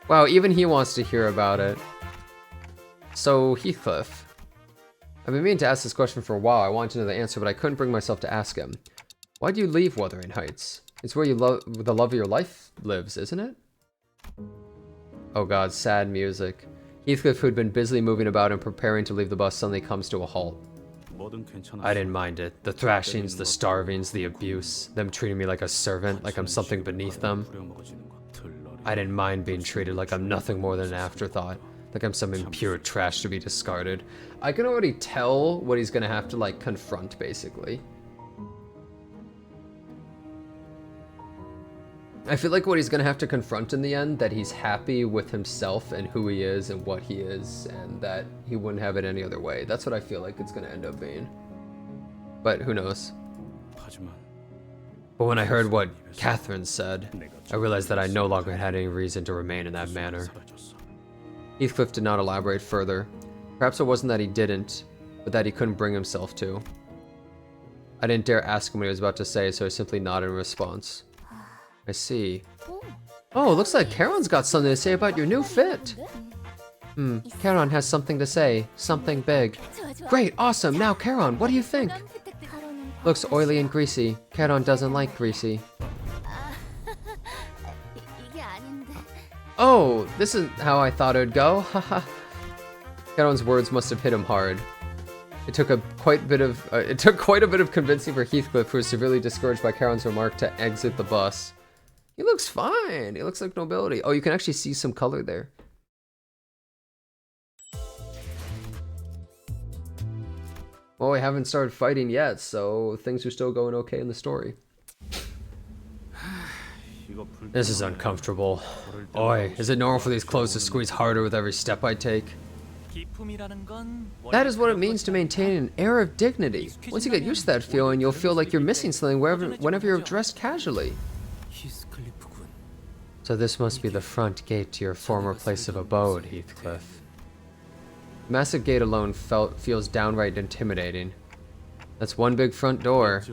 Wow, even he wants to hear about it. So, Heathcliff. I've been meaning to ask this question for a while. I wanted to know the answer, but I couldn't bring myself to ask him. Why'd you leave Wuthering Heights? It's where the love of your life lives, isn't it? Oh god, sad music. Heathcliff, who'd been busily moving about and preparing to leave the bus, suddenly comes to a halt. I didn't mind it. The thrashings, the starvings, the abuse, them treating me like a servant, like I'm something beneath them. I didn't mind being treated like I'm nothing more than an afterthought, like I'm some impure trash to be discarded. I can already tell what he's gonna have to, like, confront, basically. I feel like what he's gonna have to confront in the end, that he's happy with himself and who he is and what he is, and that he wouldn't have it any other way. That's what I feel like it's gonna end up being. But who knows? But when I heard what Catherine said, I realized that I no longer had any reason to remain in that manner. Heathcliff did not elaborate further. Perhaps it wasn't that he didn't, but that he couldn't bring himself to. I didn't dare ask him what he was about to say, so I simply nodded in response. I see. Oh, looks like Charon's got something to say about your new fit. Charon has something to say. Something big. Great, awesome. Now, Charon, what do you think? Looks oily and greasy. Charon doesn't like greasy. Oh, this is how I thought it would go. Haha. Charon's words must have hit him hard. It took quite a bit of convincing for Heathcliff, who was severely discouraged by Charon's remark, to exit the bus. He looks fine. He looks like nobility. Oh, you can actually see some color there. Well, we haven't started fighting yet, so things are still going okay in the story. This is uncomfortable. Oi, is it normal for these clothes to squeeze harder with every step I take? That is what it means to maintain an air of dignity. Once you get used to that feeling, you'll feel like you're missing something whenever you're dressed casually. So this must be the front gate to your former place of abode, Heathcliff. The massive gate alone feels downright intimidating. That's one big front door.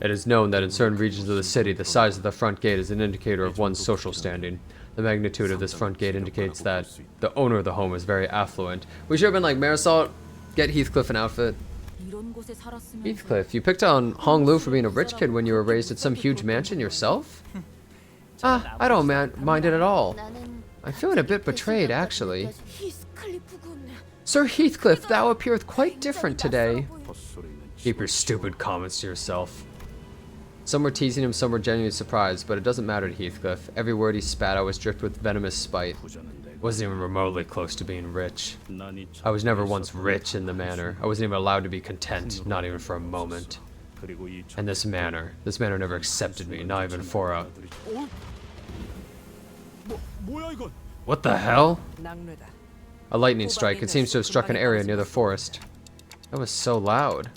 It is known that in certain regions of the city, the size of the front gate is an indicator of one's social standing. The magnitude of this front gate indicates that the owner of the home is very affluent. We should have been like, Marisol, get Heathcliff an outfit. Heathcliff, you picked on Hong Lu for being a rich kid when you were raised at some huge mansion yourself? I don't mind it at all. I'm feeling a bit betrayed, actually. Sir Heathcliff, thou appeareth quite different today. Keep your stupid comments to yourself. Some were teasing him, some were genuinely surprised, but it doesn't matter to Heathcliff. Every word he spat out was dripped with venomous spite. Wasn't even remotely close to being rich. I was never once rich in the manor. I wasn't even allowed to be content, not even for a moment. And this manor never accepted me, not even for a... What the hell? A lightning strike. It seems to have struck an area near the forest. That was so loud.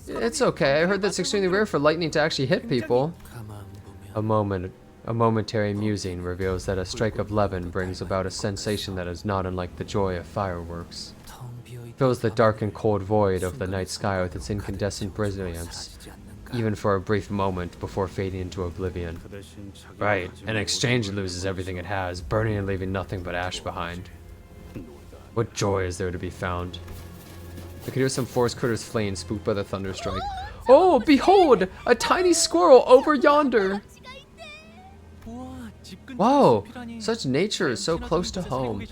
It's okay. I heard that's extremely rare for lightning to actually hit people. A momentary musing reveals that a strike of levin brings about a sensation that is not unlike the joy of fireworks. Fills the dark and cold void of the night sky with its incandescent brilliance, even for a brief moment before fading into oblivion. Right, an exchange loses everything it has, burning and leaving nothing but ash behind. What joy is there to be found? I could hear some forest critters fleeing, spooked by the thunderstrike. Oh, behold! A tiny squirrel over yonder! Whoa! Such nature is so close to home.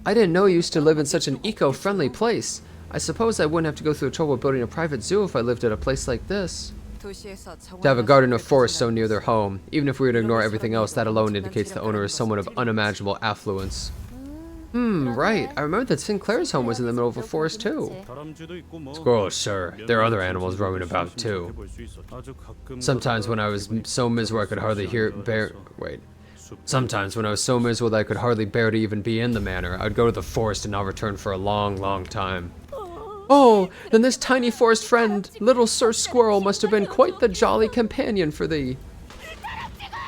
I didn't know you used to live in such an eco-friendly place. I suppose I wouldn't have to go through the trouble of building a private zoo if I lived at a place like this. To have a garden or forest so near their home, even if we were to ignore everything else, that alone indicates the owner is someone of unimaginable affluence. Right. I remember that Sinclair's home was in the middle of a forest too. Squirrels, sure. There are other animals roaming about too. Sometimes when I was so miserable I could hardly Sometimes when I was so miserable that I could hardly bear to even be in the manor, I'd go to the forest and not return for a long, long time. Oh, then this tiny forest friend, little Sir Squirrel, must have been quite the jolly companion for thee.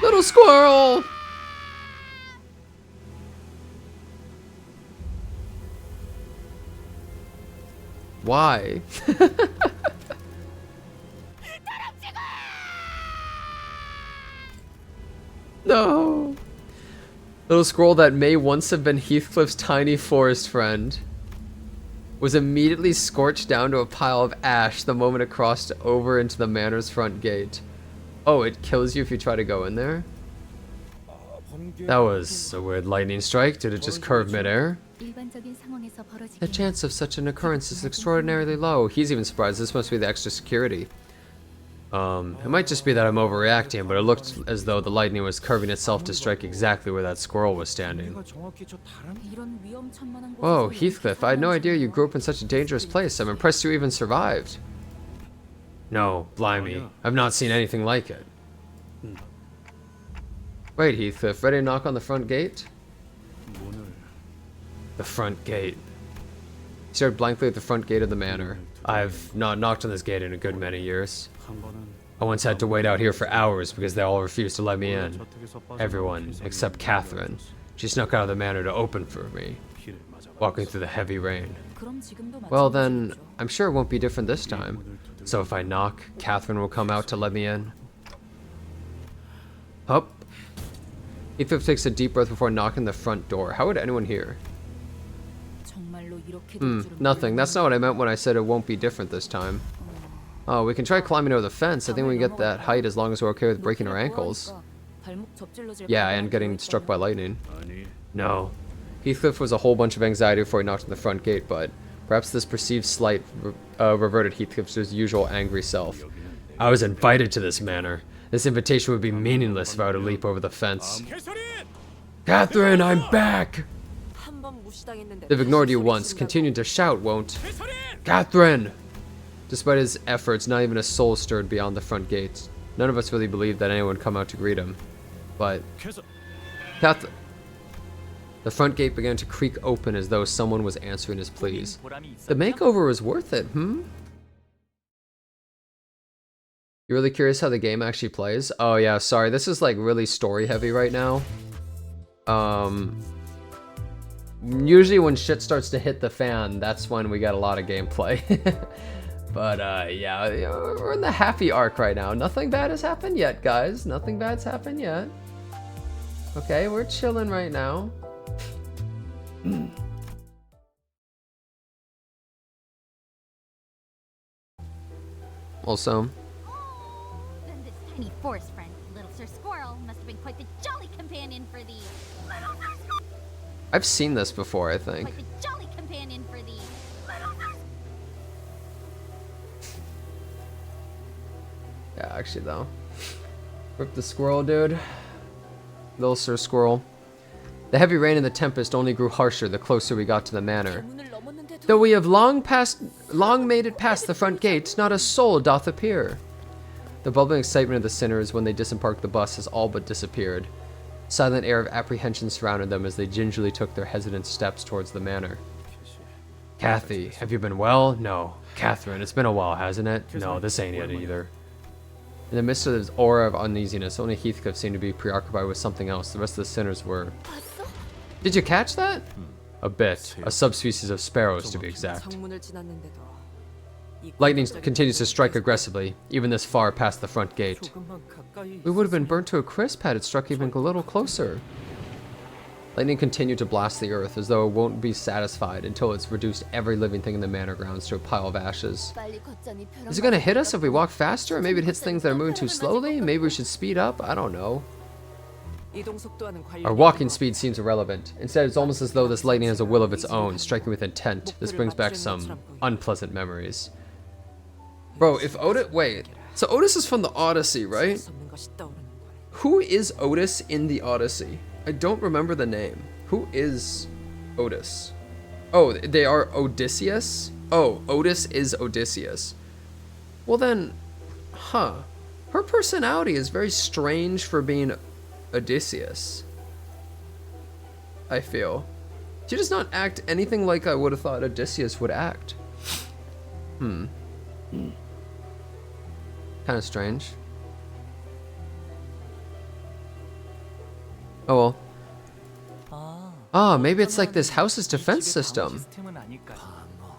Little squirrel! Why? No. Little squirrel that may once have been Heathcliff's tiny forest friend was immediately scorched down to a pile of ash the moment it crossed over into the manor's front gate. Oh, it kills you if you try to go in there? That was a weird lightning strike. Did it just curve midair? The chance of such an occurrence is extraordinarily low. He's even surprised. This must be the extra security. It might just be that I'm overreacting, but it looked as though the lightning was curving itself to strike exactly where that squirrel was standing. Whoa, Heathcliff, I had no idea you grew up in such a dangerous place. I'm impressed you even survived. No, blimey. I've not seen anything like it. Wait, Heathcliff, ready to knock on the front gate? The front gate. He stared blankly at the front gate of the manor. I've not knocked on this gate in a good many years. I once had to wait out here for hours because they all refused to let me in. Everyone, except Catherine. She snuck out of the manor to open for me, walking through the heavy rain. Well then, I'm sure it won't be different this time. So if I knock, Catherine will come out to let me in. Hup. Heathcliff takes a deep breath before knocking the front door. How would anyone hear? Nothing. That's not what I meant when I said it won't be different this time. Oh, we can try climbing over the fence. I think we can get that height as long as we're okay with breaking our ankles. Yeah, and getting struck by lightning. No. Heathcliff was a whole bunch of anxiety before he knocked on the front gate, but perhaps this perceived slight reverted Heathcliff to his usual angry self. I was invited to this manor. This invitation would be meaningless if I were to leap over the fence. Catherine, I'm back! They've ignored you once. Continue to shout, won't? Catherine! Despite his efforts, not even a soul stirred beyond the front gate. None of us really believed that anyone would come out to greet him. But... The front gate began to creak open as though someone was answering his pleas. The makeover was worth it, You're really curious how the game actually plays? Oh yeah, sorry, this is like really story heavy right now. Usually when shit starts to hit the fan, that's when we get a lot of gameplay. But yeah, we're in the happy arc right now. Nothing bad has happened yet, guys. Nothing bad's happened yet. Okay, we're chilling right now. Also,
Then this tiny forest friend, little Sir Squirrel, must have been quite the jolly companion for thee. Little Sir Squirrel!
I've seen this before, I think.
Quite the jolly companion for thee. Little Sir
Yeah, actually though. Rip the squirrel, dude. Little Sir Squirrel. The heavy rain and the tempest only grew harsher the closer we got to the manor. Though we have long made it past the front gate, not a soul doth appear. The bubbling excitement of the sinners when they disembarked the bus has all but disappeared. Silent air of apprehension surrounded them as they gingerly took their hesitant steps towards the manor. Kathy, have you been well? No. Catherine, it's been a while, hasn't it? No, this ain't it either. In the midst of this aura of uneasiness, only Heathcliff seemed to be preoccupied with something else. The rest of the sinners were... Did you catch that? A bit. A subspecies of sparrows, to be exact. Lightning continues to strike aggressively, even this far past the front gate. We would have been burnt to a crisp had it struck even a little closer. Lightning continued to blast the earth as though it won't be satisfied until it's reduced every living thing in the manor grounds to a pile of ashes. Is it gonna hit us if we walk faster? Or maybe it hits things that are moving too slowly? Maybe we should speed up? I don't know. Our walking speed seems irrelevant. Instead, it's almost as though this lightning has a will of its own, striking with intent. This brings back some unpleasant memories. Bro, if Otis... Wait. So Otis is from the Odyssey, right? Who is Otis in the Odyssey? I don't remember the name. Who is Otis? Oh, they are Odysseus? Oh, Otis is Odysseus. Well then, huh. Her personality is very strange for being Odysseus, I feel. She does not act anything like I would have thought Odysseus would act. Kind of strange. Oh well. Ah, maybe it's like this house's defense system.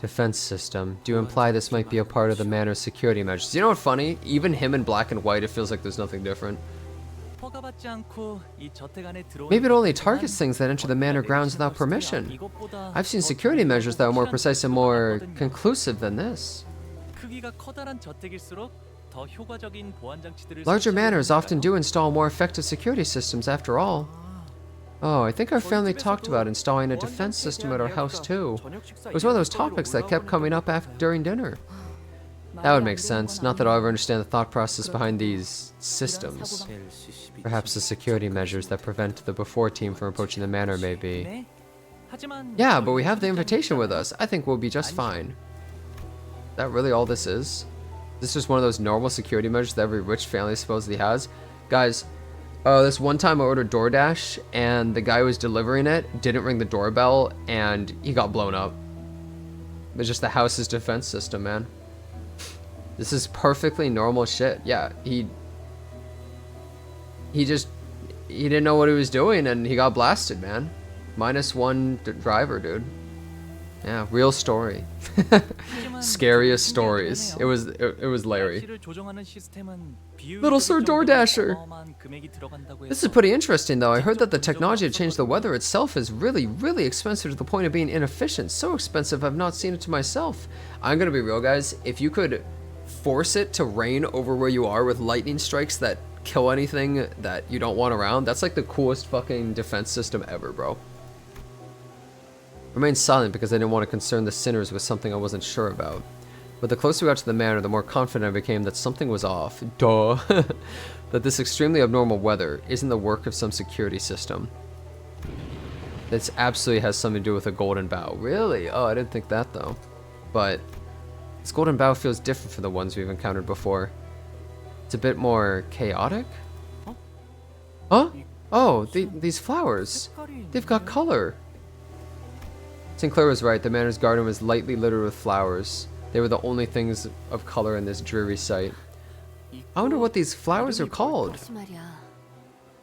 Defense system. Do you imply this might be a part of the manor's security measures? You know what's funny? Even him in black and white, it feels like there's nothing different. Maybe it only targets things that enter the manor grounds without permission. I've seen security measures that are more precise and more conclusive than this. Larger manors often do install more effective security systems after all. Oh, I think our family talked about installing a defense system at our house too. It was one of those topics that kept coming up during dinner. That would make sense. Not that I'll ever understand the thought process behind these systems. Perhaps the security measures that prevent the before team from approaching the manor may be. Yeah, but we have the invitation with us. I think we'll be just fine. Is that really all this is? This is just one of those normal security measures that every rich family supposedly has? Guys, this one time I ordered DoorDash and the guy who was delivering it didn't ring the doorbell and he got blown up. It's just the house's defense system, man. This is perfectly normal shit. Yeah, he didn't know what he was doing and he got blasted, man. -1 driver, dude. Yeah, real story. Scariest stories. It was Larry. Little Sir DoorDasher. This is pretty interesting though. I heard that the technology to change the weather itself is really, really expensive to the point of being inefficient. So expensive I've not seen it to myself. I'm gonna be real, guys. If you could force it to rain over where you are with lightning strikes that kill anything that you don't want around, that's like the coolest fucking defense system ever, bro. I remained silent because I didn't want to concern the sinners with something I wasn't sure about. But the closer we got to the manor, the more confident I became that something was off. Duh. That this extremely abnormal weather isn't the work of some security system. This absolutely has something to do with a golden bough. Really? Oh, I didn't think that though. But this golden bough feels different from the ones we've encountered before. It's a bit more chaotic? Huh? Oh, these flowers. They've got color. Sinclair was right. The manor's garden was lightly littered with flowers. They were the only things of color in this dreary sight. I wonder what these flowers are called.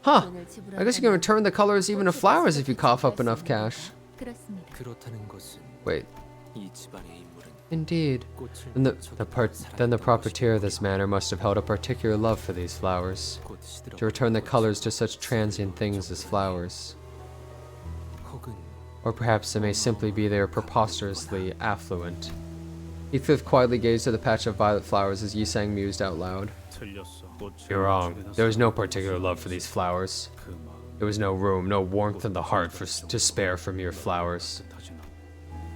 Huh. I guess you can return the colors even of flowers if you cough up enough cash. Wait. Indeed. Then the proprietor of this manor must have held a particular love for these flowers, to return the colors to such transient things as flowers. Or perhaps it may simply be they are preposterously affluent. Heathcliff quietly gazed at the patch of violet flowers as Yisang mused out loud. You're wrong. There was no particular love for these flowers. There was no room, no warmth in the heart to spare for mere flowers.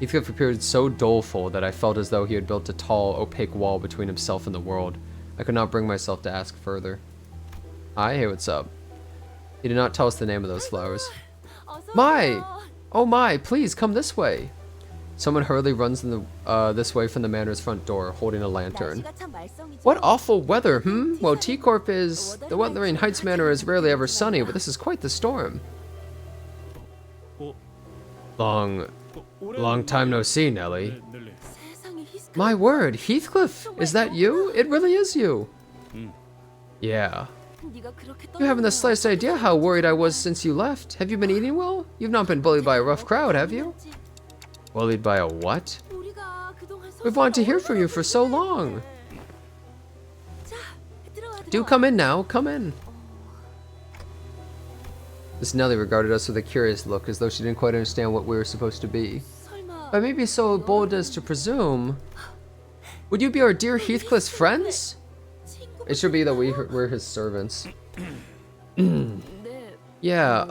Heathcliff appeared so doleful that I felt as though he had built a tall, opaque wall between himself and the world. I could not bring myself to ask further. Hi, hey, what's up? He did not tell us the name of those flowers. My! Oh my, please come this way. Someone hurriedly runs in this way from the manor's front door, holding a lantern. What awful weather, Well, T-Corp is... The Wuthering Heights Manor is rarely ever sunny, but this is quite the storm. Long Long time no see, Nelly.
세상에 히스클리프.
My word, Heathcliff, is that you? It really is you. Yeah.
네가 그렇게
You haven't the slightest idea how worried I was since you left. Have you been eating well? You've not been bullied by a rough crowd, have you? Bullied by a what?
우리가 그동안
We've wanted to hear from you for so long.
자, 들어와.
Do come in now, come in. Miss Nelly regarded us with a curious look, as though she didn't quite understand what we were supposed to be.
설마
If I may be so bold as to presume, would you be our dear Heathcliff's friends?
친구?
It should be that we're his servants.
네.
Yeah,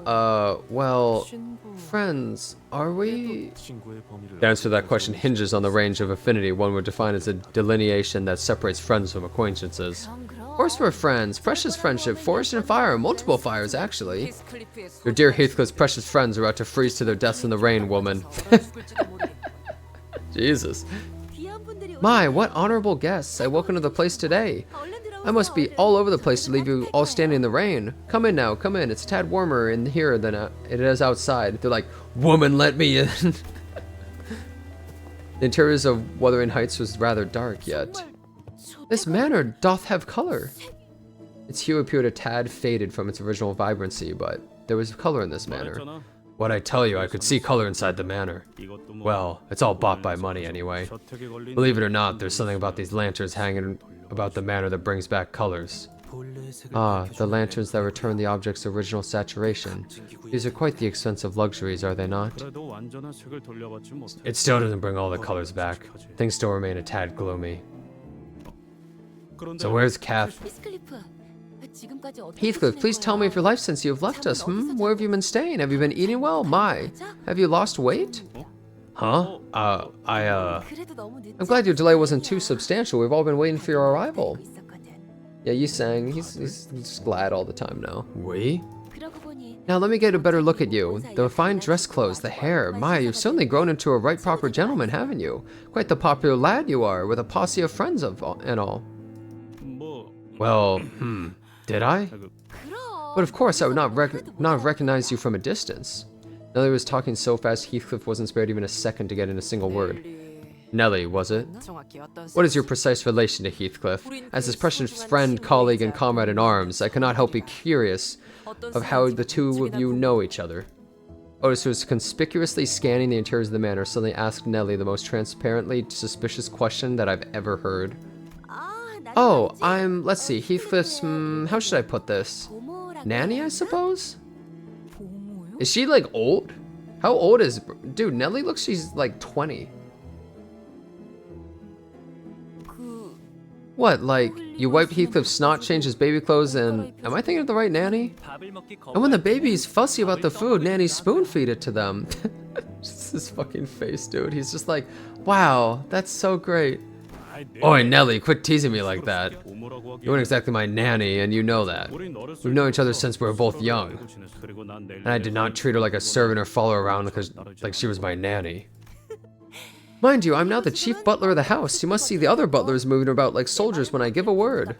well,
친구.
friends, are we?
친구의 범위를
The answer to that question hinges on the range of affinity one would define as a delineation that separates friends from acquaintances. Of course we're friends. Precious friendship, forged in fire, multiple fires actually.
히스클리프의
Your dear Heathcliff's precious friends are about to freeze to their deaths in the rain, woman.
죽을지도 모르겠다.
Jesus.
귀한 분들이
My, what honorable guests. I welcome to the place today.
얼른 들어오세요.
I must be all over the place to leave you all standing in the rain. Come in now, come in. It's a tad warmer in here than it is outside. They're like, woman, let me in. The interiors of Wuthering Heights was rather dark yet. This manor doth have color. Its hue appeared a tad faded from its original vibrancy, but there was color in this manor.
말했잖아.
What I tell you, I could see color inside the manor.
이것도 뭐
Well, it's all bought by money anyway.
저택에 걸린
Believe it or not, there's something about these lanterns hanging about the manor that brings back colors.
본래의 색을
Ah, the
밝혀주는
lanterns that return the object's original saturation. These are quite the expensive luxuries, are they not?
그래도 완전한 색을 돌려받지 못해.
It still doesn't bring all the colors back. Things still remain a tad gloomy.
그런데
So where's Kath?
히스클리프. 지금까지 어떻게
Heathcliff, please tell me of your life since you have left us. Where have you been staying? Have you been eating well? My, have you lost weight? Huh?
그래도 너무 늦지
I'm glad your delay wasn't too substantial. We've all been waiting for your arrival.
있었거든.
Yeah, you sang. He's just glad all the time now. We?
그러고 보니
Now let me get a better look at you. The fine dress clothes, the hair. My, you've certainly grown into a right proper gentleman, haven't you? Quite the popular lad you are, with a posse of friends and all.
뭐
Well, did I?
그
그럼
But of course, I would not have recognized you from a distance. Nelly was talking so fast, Heathcliff wasn't spared even a second to get in a single word. Nelly, was it?
정확히 어떤
What is your precise relation to Heathcliff? As his precious friend, colleague, and comrade in arms, I cannot help be curious of how the two of you know each other. Otis, who was conspicuously scanning the interiors of the manor, suddenly asked Nelly the most transparently suspicious question that I've ever heard.
아,
Oh, let's see, Heathcliff's, how should I put this?
고모라고
Nanny, I suppose?
고모요?
Is she like old? How old is, dude, Nelly looks she's like 20.
그
What, like, you wipe Heathcliff's snot, change his baby clothes, and am I thinking of the right nanny? And when the baby's fussy about the food, nannies spoon feed it to them. Just his fucking face, dude. He's just like, wow, that's so great. Oi, Nelly, quit teasing me like that. You weren't exactly my nanny, and you know that. We've known each other since we were both young. And I did not treat her like a servant or follow her around like she was my nanny. Mind you, I'm now the chief butler of the house. You must see the other butlers moving about like soldiers when I give a word.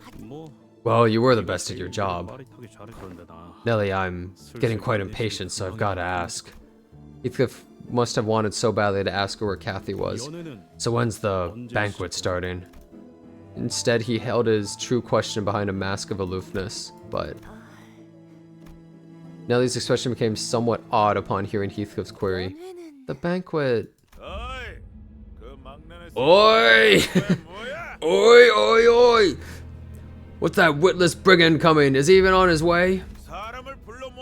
Well, you were the best at your job. Nelly, I'm getting quite impatient, so I've got to ask. Heathcliff must have wanted so badly to ask her where Kathy was. So when's the banquet starting? Instead, he held his true question behind a mask of aloofness, but... Nelly's expression became somewhat odd upon hearing Heathcliff's query. The banquet... Oi! Oi, oi, oi! What's that witless brigand coming? Is he even on his way?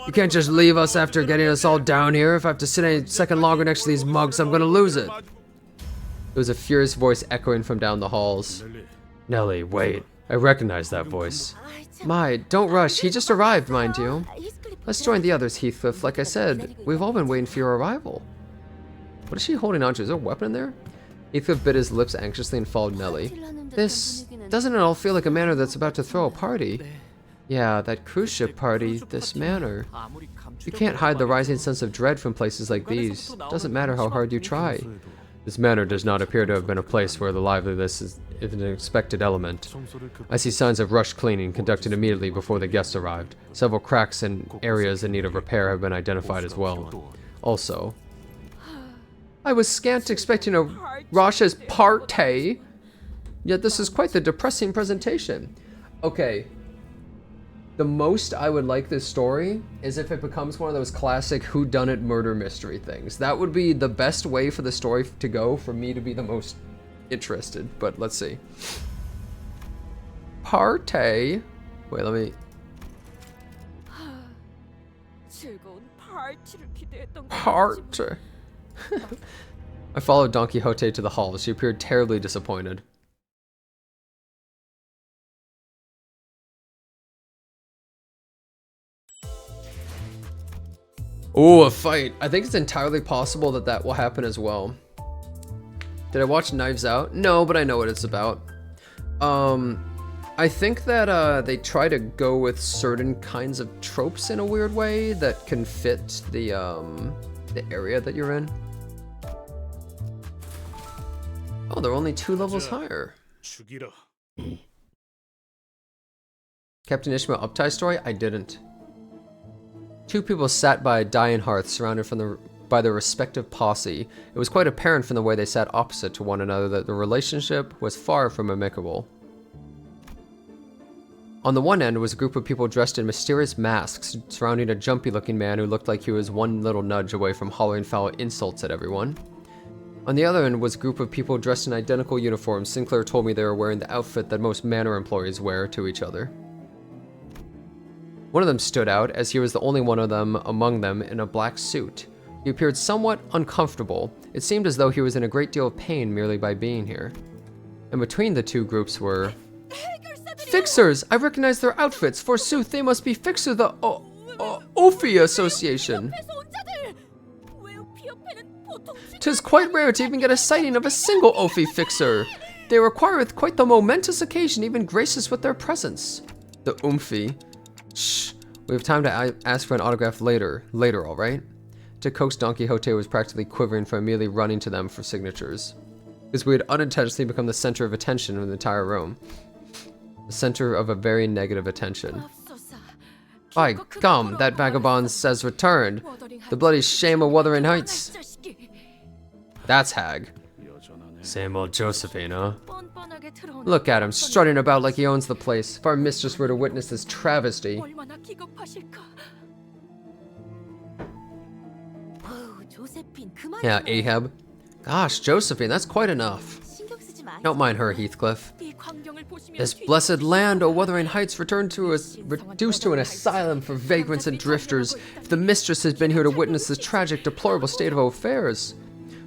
You can't just leave us after getting us all down here. If I have to sit a second longer next to these mugs, I'm gonna lose it. There was a furious voice echoing from down the halls. Nelly, wait. I recognize that voice. My, don't rush. He just arrived, mind you. Let's join the others, Heathcliff. Like I said, we've all been waiting for your arrival. What is she holding on to? Is there a weapon in there? Heathcliff bit his lips anxiously and followed Nelly. Doesn't it all feel like a manor that's about to throw a party? Yeah, that cruise ship party, this manor. You can't hide the rising sense of dread from places like these. Doesn't matter how hard you try. This manor does not appear to have been a place where the liveliness is an expected element. I see signs of rush cleaning conducted immediately before the guests arrived. Several cracks and areas in need of repair have been identified as well. Also, I was scant expecting a Rasha's party, yet this is quite the depressing presentation. Okay. The most I would like this story is if it becomes one of those classic whodunit murder mystery things. That would be the best way for the story to go for me to be the most interested, but let's see. Party. Wait, let me...
즐거운 파티를 기대했던
Heart. I followed Don Quixote to the hall. She appeared terribly disappointed. Oh, a fight. I think it's entirely possible that that will happen as well. Did I watch Knives Out? No, but I know what it's about. I think that they try to go with certain kinds of tropes in a weird way that can fit the area that you're in. Oh, they're only 2 levels higher.
죽이라.
Captain Ishmael Uptie story? I didn't. 2 people sat by a dying hearth surrounded by their respective posse. It was quite apparent from the way they sat opposite to one another that the relationship was far from amicable. On the one end was a group of people dressed in mysterious masks surrounding a jumpy-looking man who looked like he was one little nudge away from hollering foul insults at everyone. On the other end was a group of people dressed in identical uniforms. Sinclair told me they were wearing the outfit that most manor employees wear to each other. One of them stood out, as he was the only one of them among them in a black suit. He appeared somewhat uncomfortable. It seemed as though he was in a great deal of pain merely by being here. And between the 2 groups were... Fixers! I recognize their outfits. Forsooth, they must be Fixer the Ophi Association. 'Tis quite rare to even get a sighting of a single Ophi Fixer. They require with quite the momentous occasion, even grace us with their presence. The Oomphy. Shh, we have time to ask for an autograph later, alright? To coax Don Quixote was practically quivering from immediately running to them for signatures. Because we had unintentionally become the center of attention in the entire room. The center of a very negative attention. By gum, that vagabond says returned. The bloody shame of Wuthering Heights. That's Hag. Same old Josephine, huh? Look at him, strutting about like he owns the place. If our mistress were to witness this travesty. Yeah, Ahab. Gosh, Josephine, that's quite enough. Don't mind her, Heathcliff. This blessed land, O Wuthering Heights, reduced to an asylum for vagrants and drifters. If the mistress has been here to witness this tragic, deplorable state of affairs.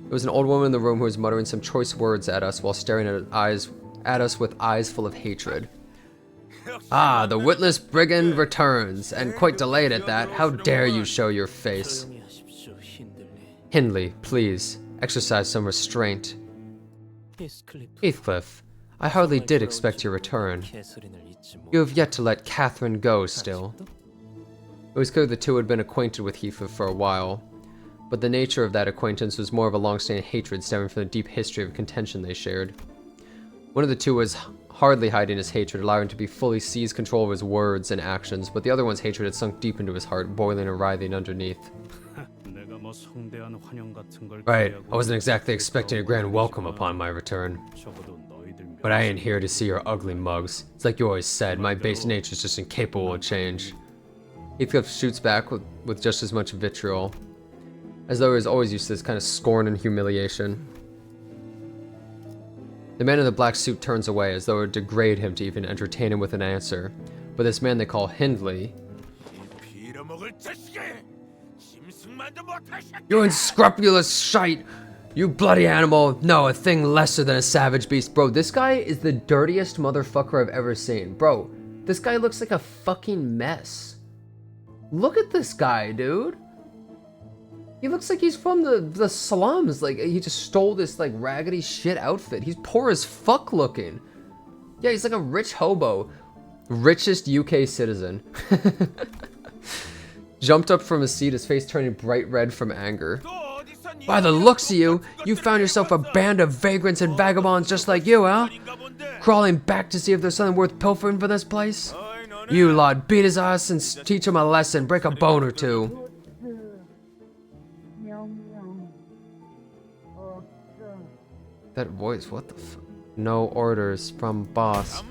There was an old woman in the room who was muttering some choice words at us while staring at us with eyes full of hatred. Ah, the witless brigand returns, and quite delayed at that. How dare you show your face? Hindley, please, exercise some restraint. Heathcliff, I hardly did expect your return. You have yet to let Catherine go still. It was clear the 2 had been acquainted with Heathcliff for a while, but the nature of that acquaintance was more of a long-standing hatred stemming from the deep history of contention they shared. One of the 2 was hardly hiding his hatred, allowing him to be fully seize control of his words and actions, but the other one's hatred had sunk deep into his heart, boiling and writhing underneath. Right, I wasn't exactly expecting a grand welcome upon my return. But I ain't here to see your ugly mugs. It's like you always said, my base nature is just incapable of change. Heathcliff shoots back with just as much vitriol, as though he was always used to this kind of scorn and humiliation. The man in the black suit turns away, as though it would degrade him to even entertain him with an answer. But this man they call Hindley... You unscrupulous shite! You bloody animal! No, a thing lesser than a savage beast. Bro, this guy is the dirtiest motherfucker I've ever seen. Bro, this guy looks like a fucking mess. Look at this guy, dude. He looks like he's from the slums. Like, he just stole this, like, raggedy shit outfit. He's poor as fuck looking. Yeah, he's like a rich hobo. Richest UK citizen. Jumped up from his seat, his face turning bright red from anger. By the looks of you, you found yourself a band of vagrants and vagabonds just like you, huh? Crawling back to see if there's something worth pilfering for this place? You lot, beat his ass and teach him a lesson, break a bone or 2. That voice, what the f- No orders from boss.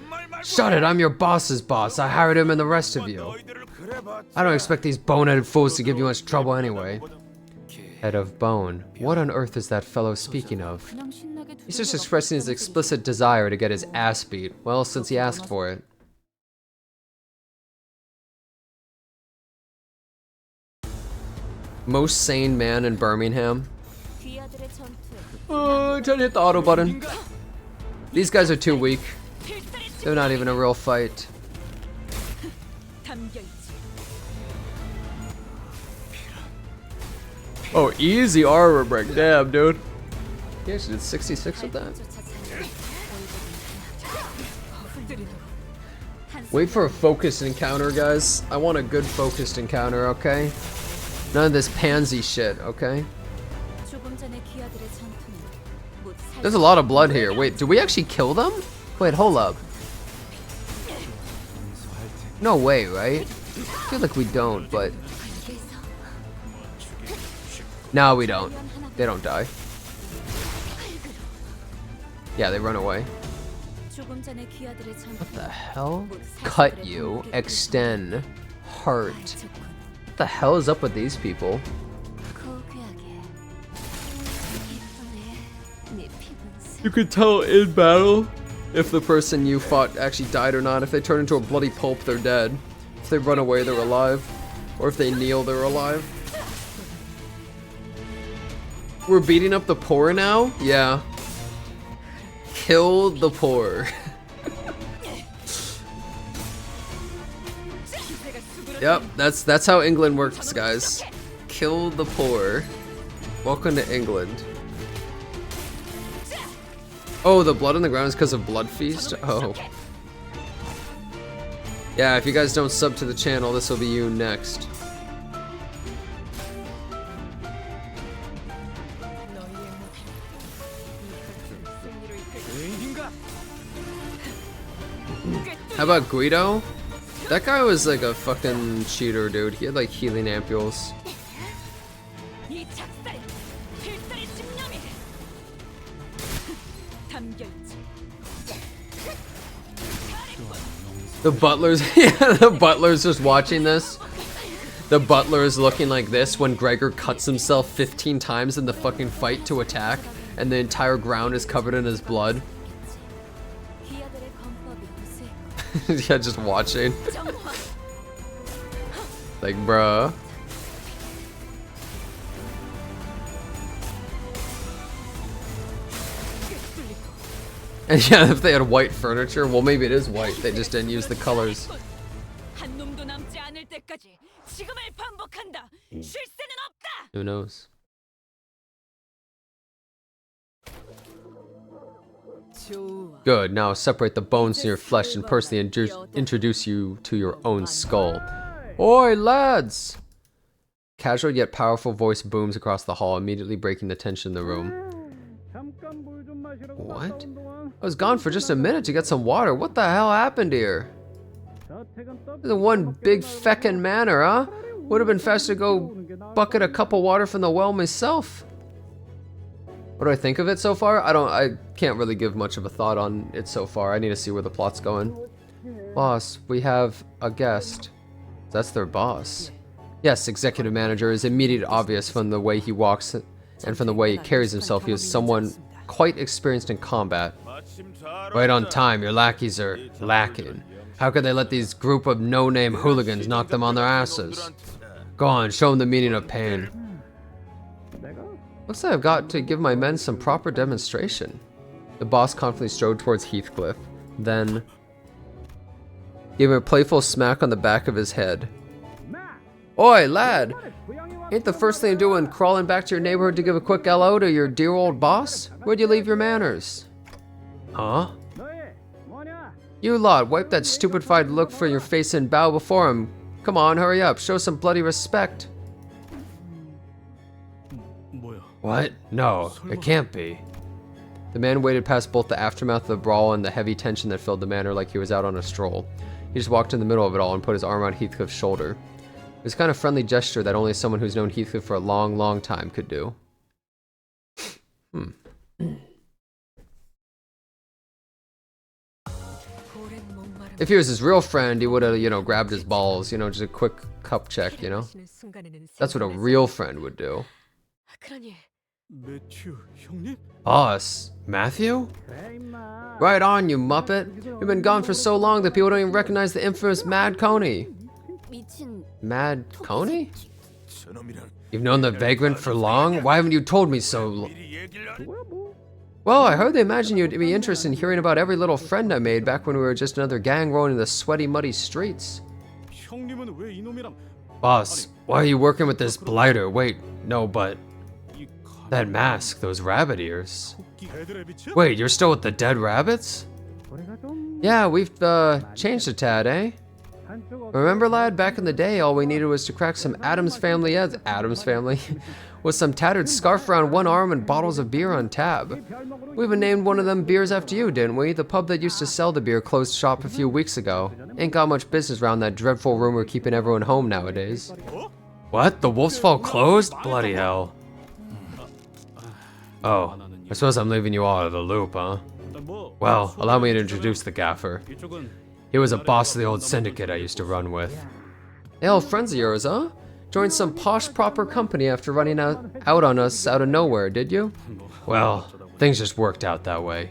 Shut it, I'm your boss's boss. I hired him and the rest of you. I don't expect these boneheaded fools to give you much trouble anyway. Head of bone. What on earth is that fellow speaking of? He's just expressing his explicit desire to get his ass beat. Well, since he asked for it. Most sane man in Birmingham. Oh, trying to hit the auto button. These guys are too weak. They're not even a real fight. Oh, easy armor break. Damn, dude. He actually did 66 with that. Wait for a focused encounter, guys. I want a good focused encounter, okay? None of this pansy shit, okay? There's a lot of blood here. Wait, do we actually kill them? Wait, hold up. No way, right? I feel like we don't, but... No, we don't. They don't die. Yeah, they run away. What the hell? Cut you. Extend. Heart. What the hell is up with these people? You could tell in battle if the person you fought actually died or not. If they turn into a bloody pulp, they're dead. If they run away, they're alive. Or if they kneel, they're alive. We're beating up the poor now? Yeah. Kill the poor. Yep, that's how England works, guys. Kill the poor. Welcome to England. Oh, the blood on the ground is because of Blood Feast? Oh. Yeah, if you guys don't sub to the channel, this will be you next. How about Guido? That guy was like a fucking cheater, dude. He had like healing ampules. The butler's, yeah, the butler's just watching this. The butler is looking like this when Gregor cuts himself 15 times in the fucking fight to attack, and the entire ground is covered in his blood. Yeah, just watching. Like, bruh. And yeah, if they had white furniture, well, maybe it is white. They just didn't use the colors. Who knows? Good, now separate the bones from your flesh and personally introduce you to your own skull. Oi, lads! Casual yet powerful voice booms across the hall, immediately breaking the tension in the room. What? I was gone for just a minute to get some water. What the hell happened here? This is one big feckin' manor, huh? Would have been faster to go bucket a cup of water from the well myself. What do I think of it so far? I can't really give much of a thought on it so far. I need to see where the plot's going. Boss, we have a guest. That's their boss. Yes, executive manager is immediately obvious from the way he walks and from the way he carries himself. He is someone quite experienced in combat. Right on time, your lackeys are lacking. How could they let these group of no-name hooligans knock them on their asses? Go on, show them the meaning of pain. Looks like I've got to give my men some proper demonstration. The boss confidently strode towards Heathcliff, then gave him a playful smack on the back of his head. Oi, lad! Ain't the first thing to do when crawling back to your neighborhood to give a quick hello to your dear old boss? Where'd you leave your manners? Huh? You lot, wipe that stupefied look from your face and bow before him. Come on, hurry up, show some bloody respect. What? No, it can't be. The man waded past both the aftermath of the brawl and the heavy tension that filled the manor like he was out on a stroll. He just walked in the middle of it all and put his arm around Heathcliff's shoulder. It was a kind of friendly gesture that only someone who's known Heathcliff for a long, long time could do. If he was his real friend, he would have, you know, grabbed his balls, you know, just a quick cup check, you know? That's what a real friend would do.
그러니
매튜 형님?
Boss, Matthew? Right on, you muppet. You've been gone for so long that people don't even recognize the infamous Mad Coney.
미친
Mad Coney? You've known the vagrant for long? Why haven't you told me so? Well, I heard they imagined you'd be interested in hearing about every little friend I made back when we were just another gang rolling the sweaty, muddy streets.
형님은 왜 이놈이랑
Boss, why are you working with this blighter? Wait, no, but
이
that mask, those rabbit ears.
개드레비츠?
Wait, you're still with the dead rabbits? Yeah, we've changed a tad, eh? Remember, lad, back in the day, all we needed was to crack some Adams Family eggs. Adams Family? With some tattered scarf around one arm and bottles of beer on tab. We even named one of them beers after you, didn't we? The pub that used to sell the beer closed shop a few weeks ago. Ain't got much business around that dreadful rumor keeping everyone home nowadays. What? The Wolf's Fall closed? Bloody hell. Oh, I suppose I'm leaving you all out of the loop, huh?
뭐
Well, allow me to introduce the gaffer.
이쪽은
He was a boss of the old syndicate I used to run with. Hey, old friends of yours, huh? Joined some posh proper company after running out on us out of nowhere, did you? Well, things just worked out that way.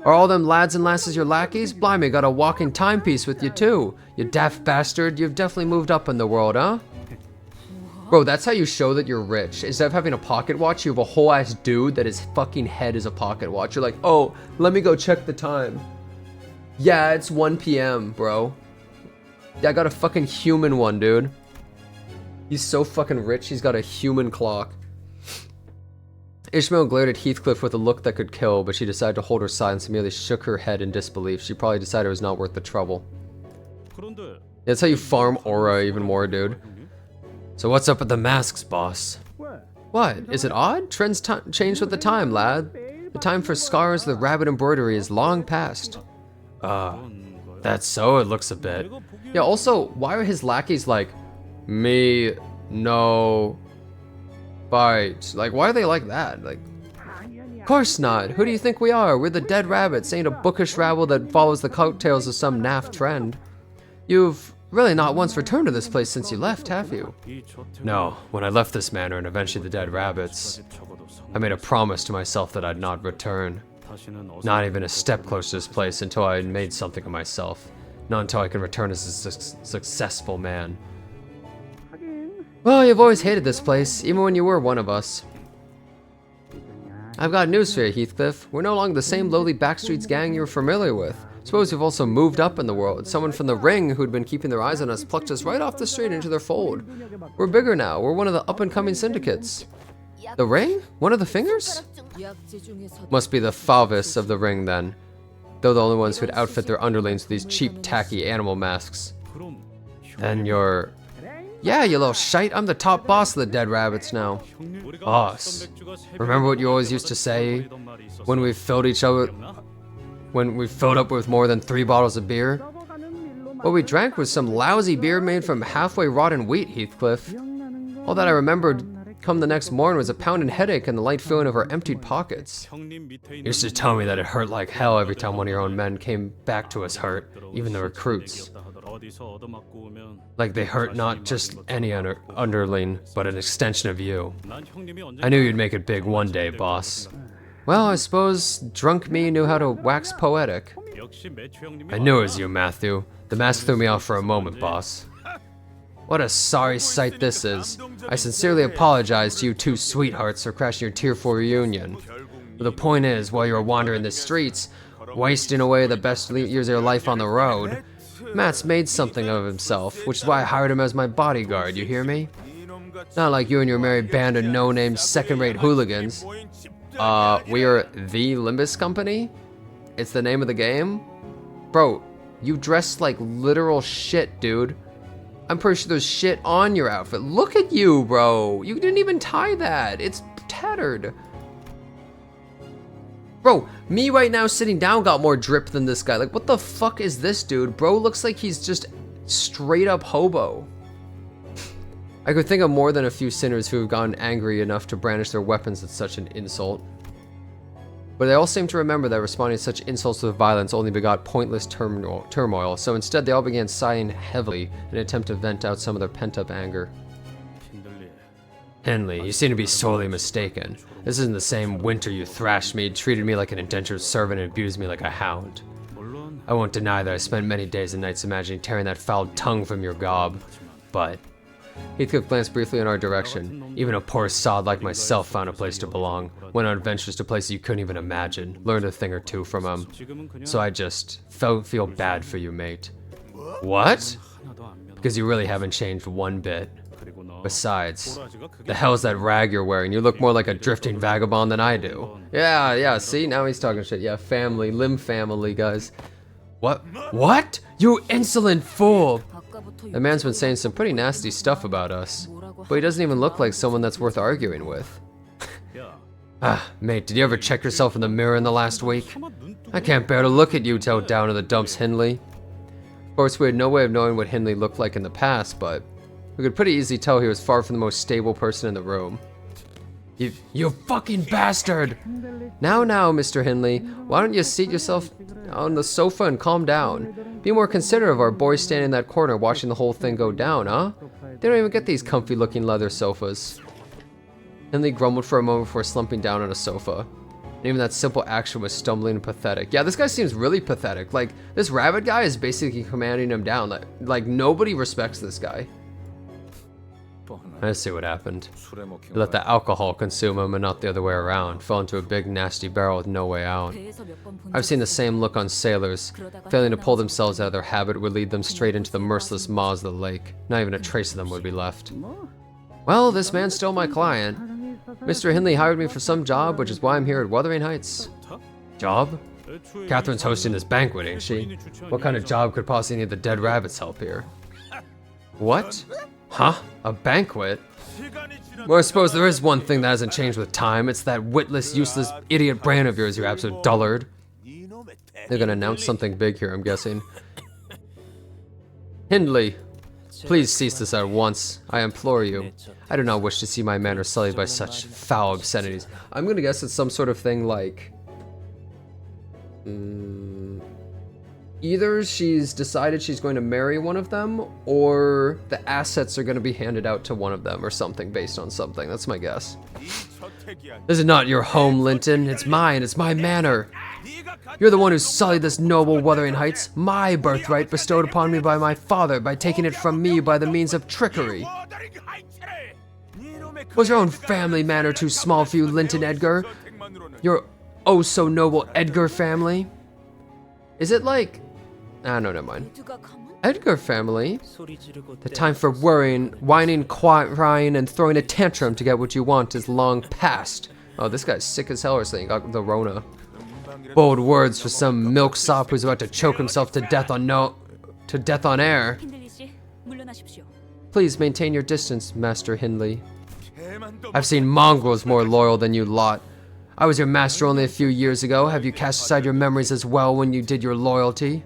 Are all them lads and lasses your lackeys? Blimey, got a walking timepiece with you too. You daft bastard, you've definitely moved up in the world, huh? Bro, that's how you show that you're rich. Instead of having a pocket watch, you have a whole ass dude that his fucking head is a pocket watch. You're like, oh, let me go check the time. Yeah, it's 1 p.m., bro. Yeah, I got a fucking human one, dude. He's so fucking rich, he's got a human clock. Ishmael glared at Heathcliff with a look that could kill, but she decided to hold her silence and merely shook her head in disbelief. She probably decided it was not worth the trouble.
그런데
That's how you farm aura even more, dude. So what's up with the masks, boss? What? Is it odd? Trends change with the time, lad. The time for scars the rabbit embroidery is long past. That's so, it looks a bit. Yeah, also, why are his lackeys like, me, no, bite? Like, why are they like that? Like, of course not. Who do you think we are? We're the dead rabbits, ain't a bookish rabble that follows the coattails of some naff trend. You've really not once returned to this place since you left, have you? No, when I left this manor and eventually the dead rabbits, I made a promise to myself that I'd not return. Not even a step closer to this place until I had made something of myself. Not until I can return as a successful man. Well, you've always hated this place, even when you were one of us. I've got news for you, Heathcliff. We're no longer the same lowly backstreets gang you were familiar with. Suppose you've also moved up in the world. Someone from the Ring who'd been keeping their eyes on us plucked us right off the street into their fold. We're bigger now. We're one of the up-and-coming syndicates. The Ring? One of the fingers?
약지 중에서
Must be the Favis of the Ring, then. They're the only ones who'd outfit their underlings with these cheap, tacky animal masks.
그럼
Then you're... Yeah, you little shite. I'm the top boss of the dead rabbits now.
형님
Boss. Remember what you always used to say when we filled up with more than 3 bottles of beer? What we drank was some lousy beer made from halfway rotten wheat, Heathcliff. All that I remembered come the next morning was a pounding headache and the light feeling of our emptied pockets.
형님 밑에
You used to tell me that it hurt like hell every time one of your own men came back to us hurt, even the recruits.
어디서 얻어맞고 오면
Like they hurt not just any underling, but an extension of you.
난 형님이 언제
I knew you'd make it big one day, boss. Well, I suppose drunk me knew how to wax poetic.
역시 매튜 형님이
I knew it was you, Matthew. The mask threw me off for a moment, boss. What a sorry sight this is. I sincerely apologize to you two sweethearts for crashing your tearful reunion. But the point is, while you were wandering the streets, wasting away the best years of your life on the road, Matt's made something of himself, which is why I hired him as my bodyguard, you hear me? Not like you and your merry band of no-name second-rate hooligans. We are the Limbus Company? It's the name of the game? Bro, you dressed like literal shit, dude. I'm pretty sure there's shit on your outfit. Look at you, bro. You didn't even tie that. It's tattered. Bro, me right now sitting down got more drip than this guy. Like, what the fuck is this dude? Bro looks like he's just straight up hobo. I could think of more than a few sinners who have gotten angry enough to brandish their weapons at such an insult. But they all seem to remember that responding to such insults with violence only begot pointless turmoil, so instead they all began sighing heavily in an attempt to vent out some of their pent-up anger. Henley, you seem to be sorely mistaken. This isn't the same winter you thrashed me, treated me like an indentured servant, and abused me like a hound. I won't deny that I spent many days and nights imagining tearing that foul tongue from your gob, but... Heathcliff glanced briefly in our direction. Even a poor sod like myself found a place to belong, went on adventures to places you couldn't even imagine, learned a thing or two from him. So I just feel bad for you, mate. What? Because you really haven't changed one bit. Besides, the hell's that rag you're wearing? You look more like a drifting vagabond than I do. Yeah, see, now he's talking shit. Yeah, family, limb family, guys. What? What? You insolent fool! The man's been saying some pretty nasty stuff about us, but he doesn't even look like someone that's worth arguing with. Mate, did you ever check yourself in the mirror in the last week? I can't bear to look at you till down in the dumps, Hindley. Of course, we had no way of knowing what Hindley looked like in the past, but we could pretty easily tell he was far from the most stable person in the room. You fucking bastard! Now, Mr. Hindley, why don't you seat yourself on the sofa and calm down? Be more considerate of our boy standing in that corner watching the whole thing go down, huh? They don't even get these comfy looking leather sofas. Hindley grumbled for a moment before slumping down on a sofa. And even that simple action was stumbling and pathetic. Yeah, this guy seems really pathetic. Like, this rabbit guy is basically commanding him down. Like nobody respects this guy. I see what happened. He let the alcohol consume him and not the other way around. Fell into a big nasty barrel with no way out. I've seen the same look on sailors. Failing to pull themselves out of their habit would lead them straight into the merciless maws of the lake. Not even a trace of them would be left. Well, this man's still my client. Mr. Hindley hired me for some job, which is why I'm here at Wuthering Heights. Job? Catherine's hosting this banquet, ain't she? What kind of job could possibly need the dead rabbit's help here? What? Huh? A banquet? Well, I suppose there is one thing that hasn't changed with time. It's that witless, useless, idiot brain of yours, you absolute dullard. They're gonna announce something big here, I'm guessing. Hindley, please cease this at once. I implore you. I do not wish to see my manners sullied by such foul obscenities. I'm gonna guess it's some sort of thing like... either she's decided she's going to marry one of them, or the assets are going to be handed out to one of them or something based on something. That's my guess. This is not your home, Linton. It's mine. It's my manor. You're the one who sullied this noble Wuthering Heights, my birthright bestowed upon me by my father by taking it from me by the means of trickery. Was your own family manor too small for you, Linton Edgar? Your oh so noble Edgar family? Is it like... no, never mind. Edgar family? The time for worrying, whining, crying, and throwing a tantrum to get what you want is long past. Oh, this guy's sick as hell or something. He got the Rona. Bold words for some milksop who's about to choke himself to death on air. Please maintain your distance, Master Hindley. I've seen mongrels more loyal than you lot. I was your master only a few years ago. Have you cast aside your memories as well when you did your loyalty?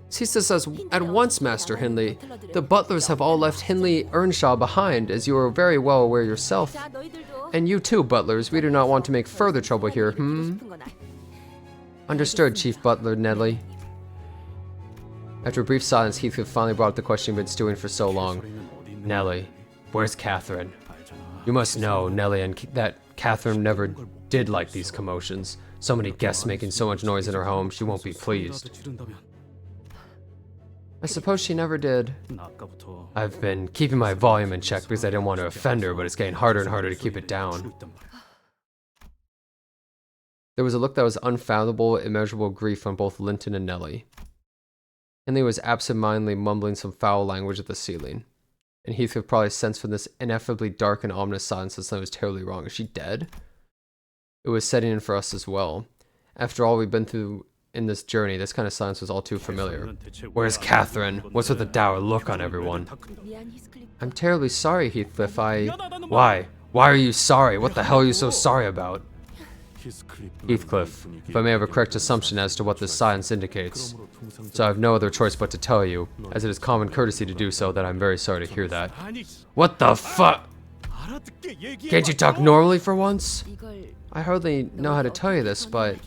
Cease this at once, Master Hindley. The butlers have all left Hindley Earnshaw behind, as you are very well aware yourself. And you too, butlers. We do not want to make further trouble here, Understood, Chief Butler Nedley. After a brief silence, Heathcliff finally brought up the question he'd been stewing for so long. Nellie, where's Catherine? You must know, Nellie, and that Catherine never did like these commotions. So many guests making so much noise in her home, she won't be pleased. I suppose she never did. I've been keeping my volume in check because I didn't want to offend her, but it's getting harder and harder to keep it down. There was a look that was unfathomable, immeasurable grief on both Linton and Nellie. Hindley was absent-mindedly mumbling some foul language at the ceiling. And Heathcliff probably sensed from this ineffably dark and ominous silence that something was terribly wrong. Is she dead? It was setting in for us as well. After all we've been through in this journey, this kind of silence was all too familiar. Where's Catherine? What's with the dour look on everyone? I'm terribly sorry, Heathcliff. Why? Why are you sorry? What the hell are you so sorry about? Heathcliff, if I may have a correct assumption as to what this silence indicates. So I have no other choice but to tell you, as it is common courtesy to do so, that I'm very sorry to hear that. What the fuck? Can't you talk normally for once? I hardly know how to tell you this, but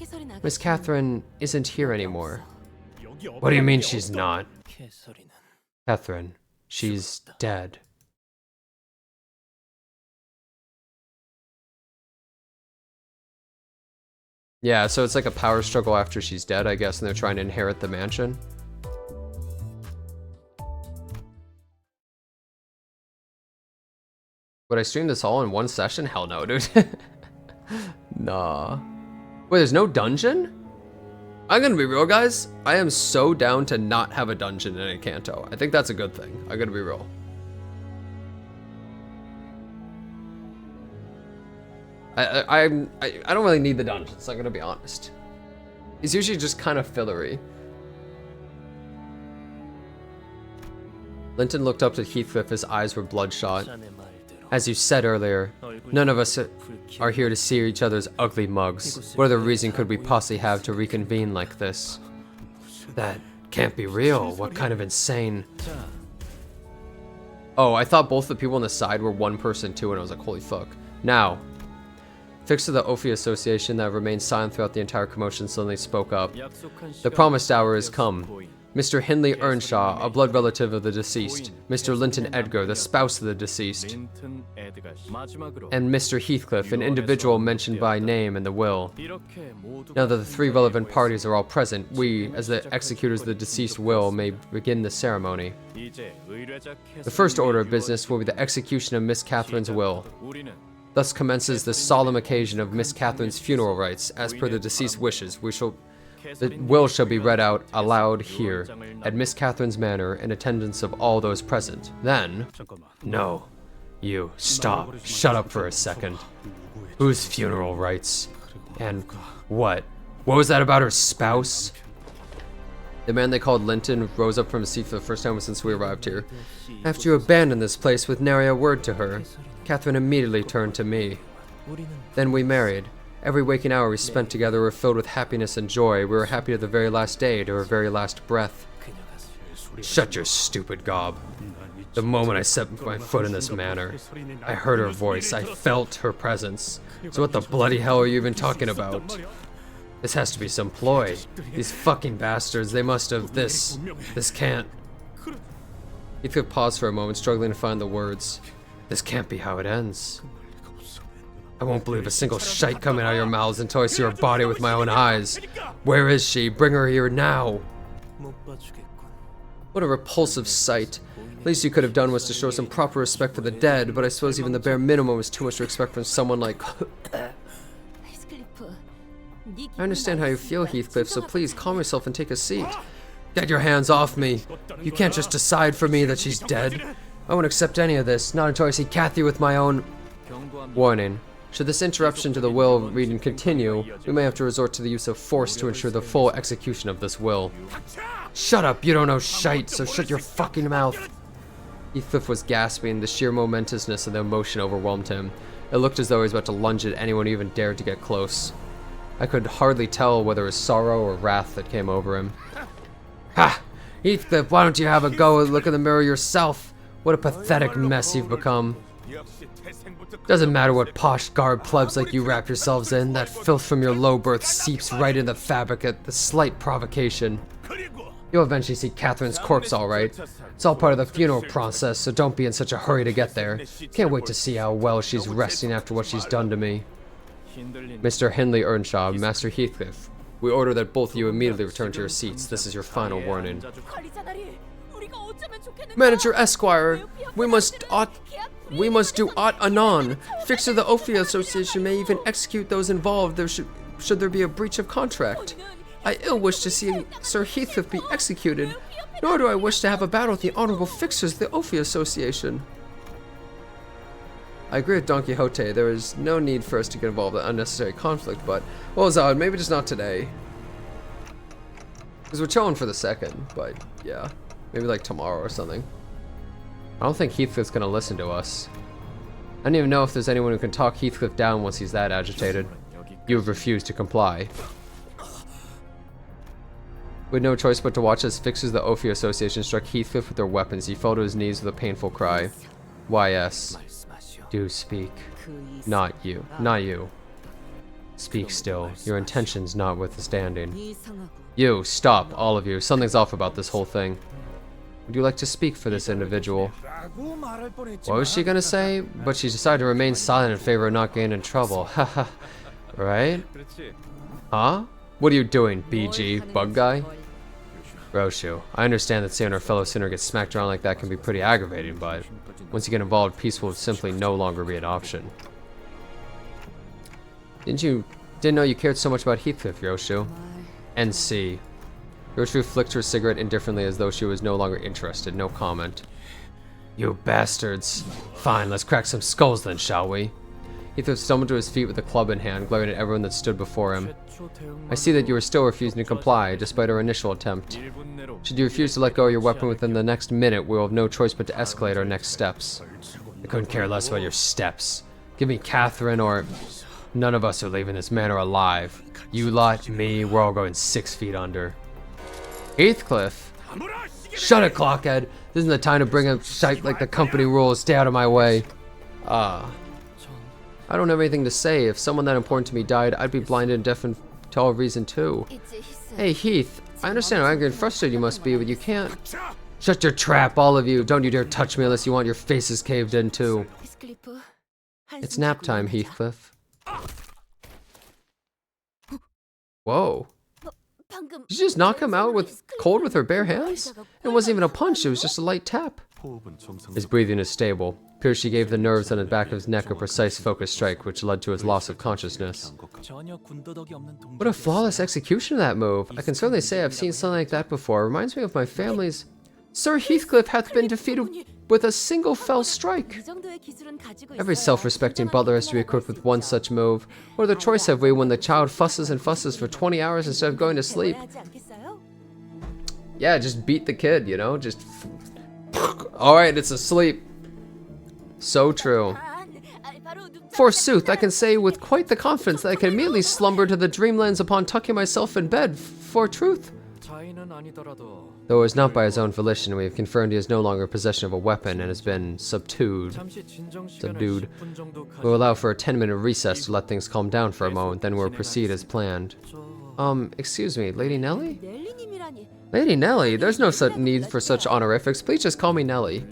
Miss Catherine isn't here anymore. What do you mean she's not? Catherine, she's dead. Yeah, so it's like a power struggle after she's dead, I guess, and they're trying to inherit the mansion. Would I stream this all in one session? Hell no, dude. Nah. Wait, there's no dungeon? I'm gonna be real, guys. I am so down to not have a dungeon in a Canto. I think that's a good thing. I gotta be real. I don't really need the dungeons, I'm gonna be honest. It's usually just kind of fillery. Linton looked up to Heathcliff, his eyes were bloodshot. As you said earlier, none of us are here to see each other's ugly mugs. What other reason could we possibly have to reconvene like this? That can't be real. What kind of insane... Oh, I thought both the people on the side were one person too, and I was like, holy fuck. Now, fixed to the Ophi Association that remained silent throughout the entire commotion suddenly spoke up. The promised hour has come. Mr. Hindley Earnshaw, a blood relative of the deceased, Mr. Linton Edgar, the spouse of the deceased, and Mr. Heathcliff, an individual mentioned by name in the will. Now that the three relevant parties are all present, we, as the executors of the deceased will, may begin the ceremony. The first order of business will be the execution of Miss Catherine's will. Thus commences the solemn occasion of Miss Catherine's funeral rites. As per the deceased wishes, the will shall be read out aloud here, at Miss Catherine's manor, in attendance of all those present. Then... No. You, stop. Shut up for a second. Whose funeral rites? And what? What was that about her spouse? The man they called Linton rose up from his seat for the first time since we arrived here. After you abandoned this place with nary a word to her, Catherine immediately turned to me. Then we married. Every waking hour we spent together were filled with happiness and joy. We were happy to the very last day, to her very last breath. Shut your stupid gob. The moment I set my foot in this manor, I heard her voice, I felt her presence. So what the bloody hell are you even talking about? This has to be some ploy. These fucking bastards, they must have this can't. Heathcliff paused for a moment, struggling to find the words. This can't be how it ends. I won't believe a single shite coming out of your mouths until I see her body with my own eyes. Where is she? Bring her here now. What a repulsive sight. Least you could have done was to show some proper respect for the dead, but I suppose even the bare minimum is too much to expect from someone like... I understand how you feel, Heathcliff, so please calm yourself and take a seat. Get your hands off me. You can't just decide for me that she's dead. I won't accept any of this, not until I see Kathy with my own... Warning. Should this interruption to the will reading continue, we may have to resort to the use of force to ensure the full execution of this will. Shut up, you don't know shite, so shut your fucking mouth. Heathcliff was gasping, the sheer momentousness of the emotion overwhelmed him. It looked as though he was about to lunge at anyone who even dared to get close. I could hardly tell whether it was sorrow or wrath that came over him. Ha! Heathcliff, why don't you have a go and look in the mirror yourself? What a pathetic mess you've become. Doesn't matter what posh garb plebs like you wrap yourselves in, that filth from your low birth seeps right in the fabric at the slight provocation. You'll eventually see Catherine's corpse, all right. It's all part of the funeral process, so don't be in such a hurry to get there. Can't wait to see how well she's resting after what she's done to me. Mr. Hindley Earnshaw, Master Heathcliff, we order that both of you immediately return to your seats. This is your final warning. Manager Esquire, we must do aught anon. Fixer the Ophi Association may even execute those involved should there be a breach of contract. I ill wish to see Sir Heathcliff be executed, nor do I wish to have a battle with the honorable fixers of the Ophi Association. I agree with Don Quixote, there is no need for us to get involved in unnecessary conflict, but, well, Zod, maybe just not today. Because we're chilling for the second, but yeah, maybe like tomorrow or something. I don't think Heathcliff's gonna listen to us. I don't even know if there's anyone who can talk Heathcliff down once he's that agitated. You have refused to comply. With no choice but to watch as fixers of the Ophi Association struck Heathcliff with their weapons, he fell to his knees with a painful cry. Why, yes. Do speak. Not you. Not you. Speak still. Your intentions notwithstanding.
이상하고.
You, stop, all of you. Something's off about this whole thing. Would you like to speak for this individual? What was she gonna say? But she decided to remain silent in favor of not getting in trouble. Haha. Right? Huh? What are you doing, BG, bug guy? Roshu, I understand that seeing our fellow sinner get smacked around like that can be pretty aggravating, but once you get involved, peace will simply no longer be an option. Didn't know you cared so much about Heathcliff, Roshu. NC. Roshu flicked her cigarette indifferently as though she was no longer interested. No comment. You bastards. Fine, let's crack some skulls then, shall we? Heathcliff stumbled to his feet with a club in hand, glaring at everyone that stood before him. I see that you are still refusing to comply, despite our initial attempt. Should you refuse to let go of your weapon within the next minute, we will have no choice but to escalate our next steps. I couldn't care less about your steps. Give me Catherine or... None of us are leaving this manor alive. You lot, me, we're all going 6 feet under. Heathcliff? Shut it, Clockhead. This isn't the time to bring up shite like the company rules. Stay out of my way. I don't have anything to say. If someone that important to me died, I'd be blinded and deafened to all reason too. Hey, Heath. I understand how angry and frustrated you must be, but you can't... Shut your trap, all of you. Don't you dare touch me unless you want your faces caved in too. It's nap time, Heathcliff. Whoa. Did you just knock him out cold with her bare hands? It wasn't even a punch, it was just a light tap. His breathing is stable. Appears she gave the nerves on the back of his neck a precise focused strike, which led to his loss of consciousness. What a flawless execution of that move. I can certainly say I've seen something like that before. It reminds me of my family's... Sir Heathcliff hath been defeated with a single fell strike. Every self-respecting butler has to be equipped with one such move. What other choice have we when the child fusses and fusses for 20 hours instead of going to sleep? Yeah, just beat the kid, you know? Just... Alright, it's asleep. So true. Forsooth, I can say with quite the confidence that I can immediately slumber to the dreamlands upon tucking myself in bed, for truth. Though it was not by his own volition, we have confirmed he is no longer in possession of a weapon and has been subdued. We'll allow for a 10-minute recess to let things calm down for a moment, then we'll proceed as planned. Excuse me, Lady Nellie? Lady Nellie? There's no such need for such honorifics. Please just call me Nellie.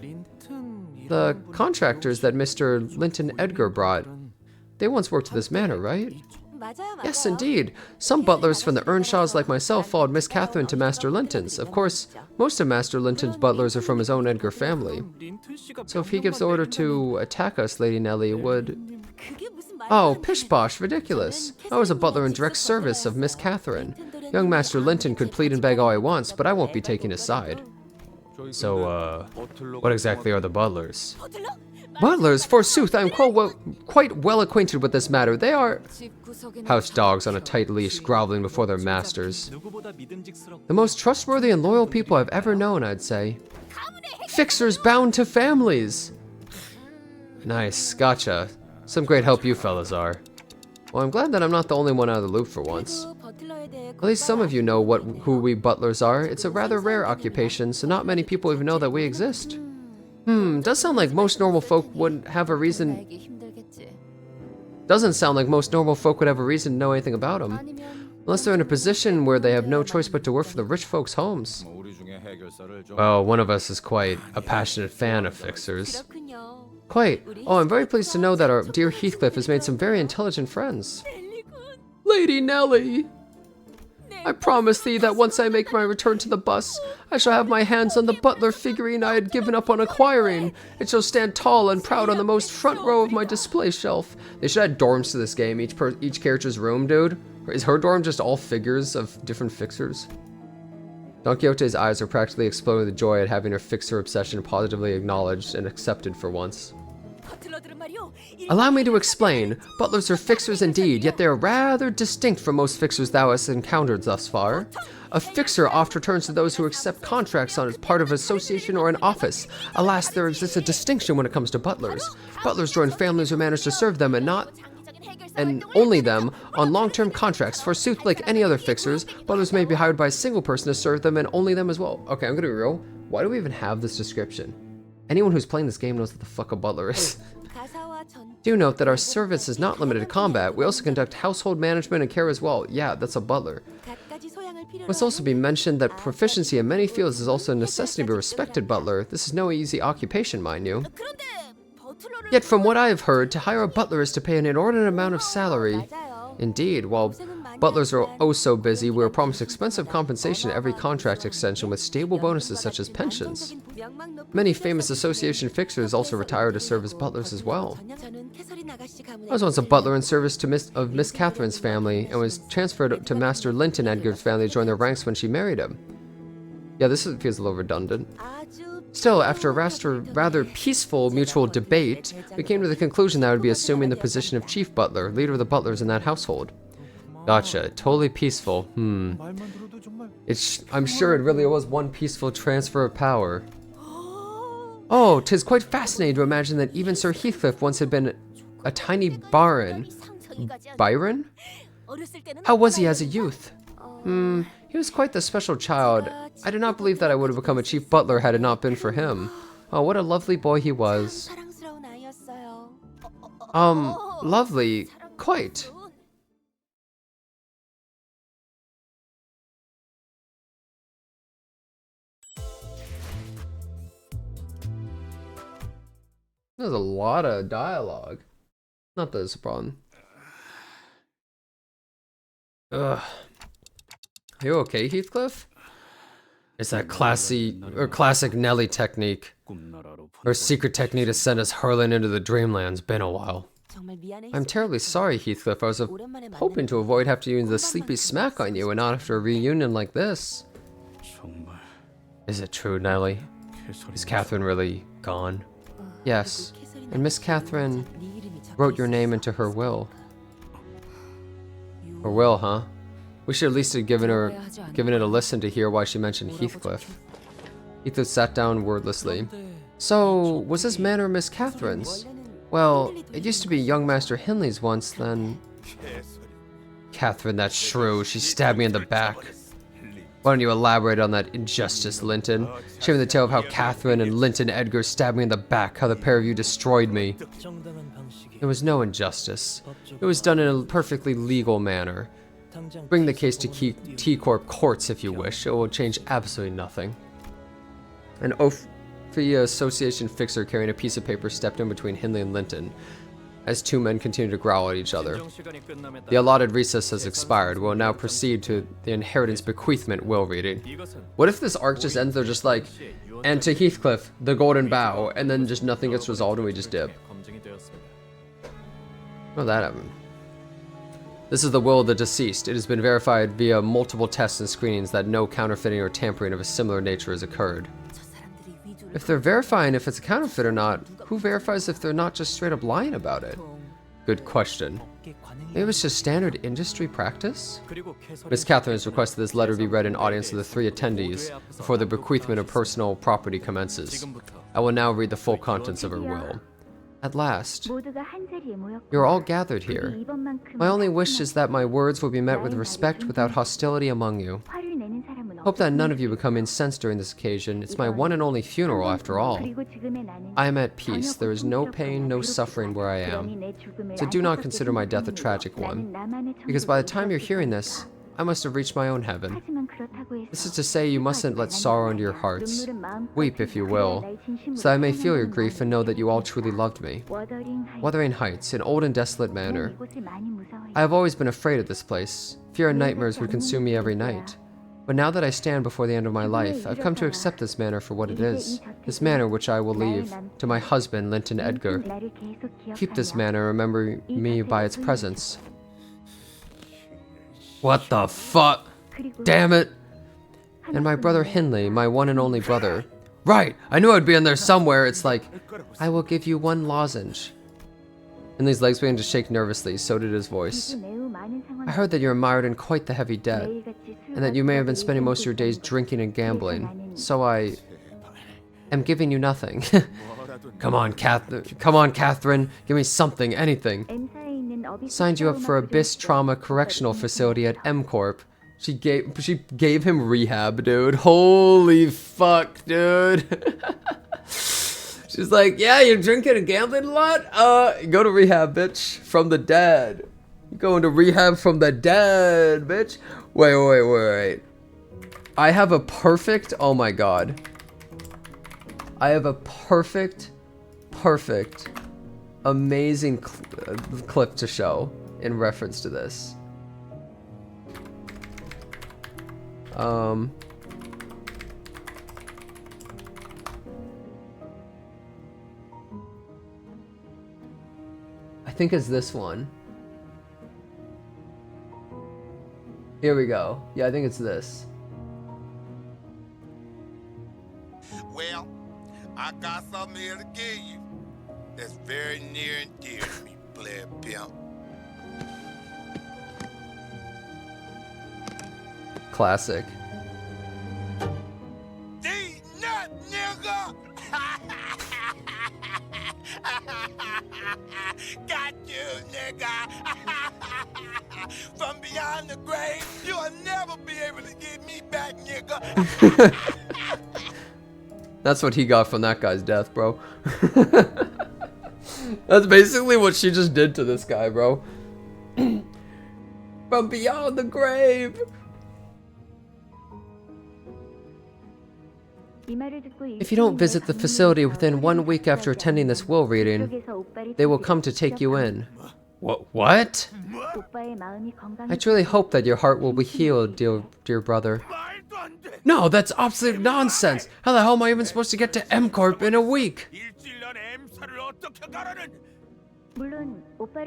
The contractors that Mr. Linton Edgar brought, they once worked at this manor, right? Yes, indeed. Some butlers from the Earnshaws like myself followed Miss Catherine to Master Linton's. Of course, most of Master Linton's butlers are from his own Edgar family. So if he gives the order to attack us, Lady Nellie, would... Oh, pish-posh, ridiculous. I was a butler in direct service of Miss Catherine. Young Master Linton could plead and beg all he wants, but I won't be taking his side. So, what exactly are the butlers? Butlers, forsooth, I am quite well acquainted with this matter. They are house dogs on a tight leash, groveling before their masters. The most trustworthy and loyal people I've ever known, I'd say. Fixers bound to families. Nice, gotcha. Some great help you fellas are. Well, I'm glad that I'm not the only one out of the loop for once. At least some of you know who we butlers are. It's a rather rare occupation, so not many people even know that we exist. Does sound like most normal folk wouldn't have a reason... Doesn't sound like most normal folk would have a reason to know anything about them. Unless they're in a position where they have no choice but to work for the rich folks' homes. Well, one of us is quite a passionate fan of fixers. Quite. Oh, I'm very pleased to know that our dear Heathcliff has made some very intelligent friends. Lady Nellie! I promise thee that once I make my return to the bus, I shall have my hands on the butler figurine I had given up on acquiring. It shall stand tall and proud on the most front row of my display shelf. They should add dorms to this game, each character's room, dude. Is her dorm just all figures of different fixers? Don Quixote's eyes are practically exploding with joy at having her fixer obsession positively acknowledged and accepted for once. Allow me to explain. Butlers are fixers indeed, yet they are rather distinct from most fixers thou hast encountered thus far. A fixer oft returns to those who accept contracts on as part of an association or an office. Alas, there exists a distinction when it comes to butlers. Butlers join families who manage to serve them and only them on long-term contracts. Forsooth, like any other fixers, butlers may be hired by a single person to serve them and only them as well. Okay, I'm gonna be real. Why do we even have this description? Anyone who's playing this game knows what the fuck a butler is. Do note that our service is not limited to combat. We also conduct household management and care as well. Yeah, that's a butler. It must also be mentioned that proficiency in many fields is also a necessity to be a respected butler. This is no easy occupation, mind you. Yet from what I have heard, to hire a butler is to pay an inordinate amount of salary. Indeed, while butlers are oh so busy, we are promised expensive compensation at every contract extension with stable bonuses such as pensions. Many famous association fixers also retire to serve as butlers as well. I was once a butler in service to Miss Catherine's family and was transferred to Master Linton Edgar's family to join their ranks when she married him. Yeah, this feels a little redundant. Still, after a rather peaceful mutual debate, we came to the conclusion that I would be assuming the position of chief butler, leader of the butlers in that household. Gotcha. Totally peaceful. I'm sure it really was one peaceful transfer of power. Oh, 'tis quite fascinating to imagine that even Sir Heathcliff once had been a tiny baron. Byron? How was he as a youth? He was quite the special child. I do not believe that I would have become a chief butler had it not been for him. Oh, what a lovely boy he was. Lovely. Quite. There's a lot of dialogue. Not that it's a problem. Ugh. Are you okay, Heathcliff? It's that classic Nelly technique. Her secret technique to send us hurling into the dreamlands. Been a while. I'm terribly sorry, Heathcliff. I was hoping to avoid having to use the sleepy smack on you and not after a reunion like this. Is it true, Nelly? Is Catherine really gone? Yes, and Miss Catherine wrote your name into her will. Her will, huh? We should at least have given it a listen to hear why she mentioned Heathcliff. Heathcliff sat down wordlessly. So, was this manor Miss Catherine's? Well, it used to be young Master Hindley's once, then... Catherine, that shrew, she stabbed me in the back. Why don't you elaborate on that injustice, Linton? Show me the tale of how Catherine and Linton Edgar stabbed me in the back, how the pair of you destroyed me. There was no injustice. It was done in a perfectly legal manner. Bring the case to T-Corp courts if you wish. It will change absolutely nothing. An Ophia Association fixer carrying a piece of paper stepped in between Hindley and Linton, as two men continued to growl at each other. The allotted recess has expired. We'll now proceed to the inheritance bequeathment will reading. What if this arc just ends, they're just like, and to Heathcliff, the golden bough, and then just nothing gets resolved and we just dip. Well, that happened. This is the will of the deceased. It has been verified via multiple tests and screenings that no counterfeiting or tampering of a similar nature has occurred. If they're verifying if it's a counterfeit or not, who verifies if they're not just straight up lying about it? Good question. Maybe it's just standard industry practice? Miss Catherine has requested this letter be read in audience of the 3 attendees before the bequeathment of personal property commences. I will now read the full contents of her will. At last, you are all gathered here. My only wish is that my words will be met with respect without hostility among you. Hope that none of you become incensed during this occasion. It's my one and only funeral, after all. I am at peace. There is no pain, no suffering where I am. So do not consider my death a tragic one, because by the time you're hearing this, I must have reached my own heaven. This is to say, you mustn't let sorrow into your hearts. Weep, if you will, so that I may feel your grief and know that you all truly loved me. Wuthering Heights, an old and desolate manor. I have always been afraid of this place. Fear and nightmares would consume me every night. But now that I stand before the end of my life, I've come to accept this manor for what it is. This manor which I will leave to my husband, Linton Edgar. Keep this manor and remember me by its presence. What the fuck? Damn it! And my brother Hindley, my one and only brother. Right! I knew I'd be in there somewhere. It's like, I will give you one lozenge. Hindley's legs began to shake nervously, so did his voice. I heard that you're mired in quite the heavy debt, and that you may have been spending most of your days drinking and gambling. So I am giving you nothing. Come on, Catherine. Give me something, anything. Signed you up for Abyss Trauma Correctional Facility at M-Corp. She gave him rehab, dude. Holy fuck, dude. She's like, yeah, you're drinking and gambling a lot? Go to rehab, bitch. From the dead. You're going to rehab from the dead, bitch. Wait. I have a perfect, oh my god. I have a perfect, amazing clip to show in reference to this. I think it's this one. Here we go. Yeah, I think it's this.
Well, I got something here to give you that's very near and dear to me, player pimp.
Classic.
These nuts, nigga! Got you, nigga! From beyond the grave, you'll never be able to get me back, nigga!
That's what he got from that guy's death, bro. That's basically what she just did to this guy, bro. From beyond the grave. If you don't visit the facility within 1 week after attending this will reading, they will come to take you in. What? I truly hope that your heart will be healed, dear brother. No, that's absolute nonsense. How the hell am I even supposed to get to M Corp in a week?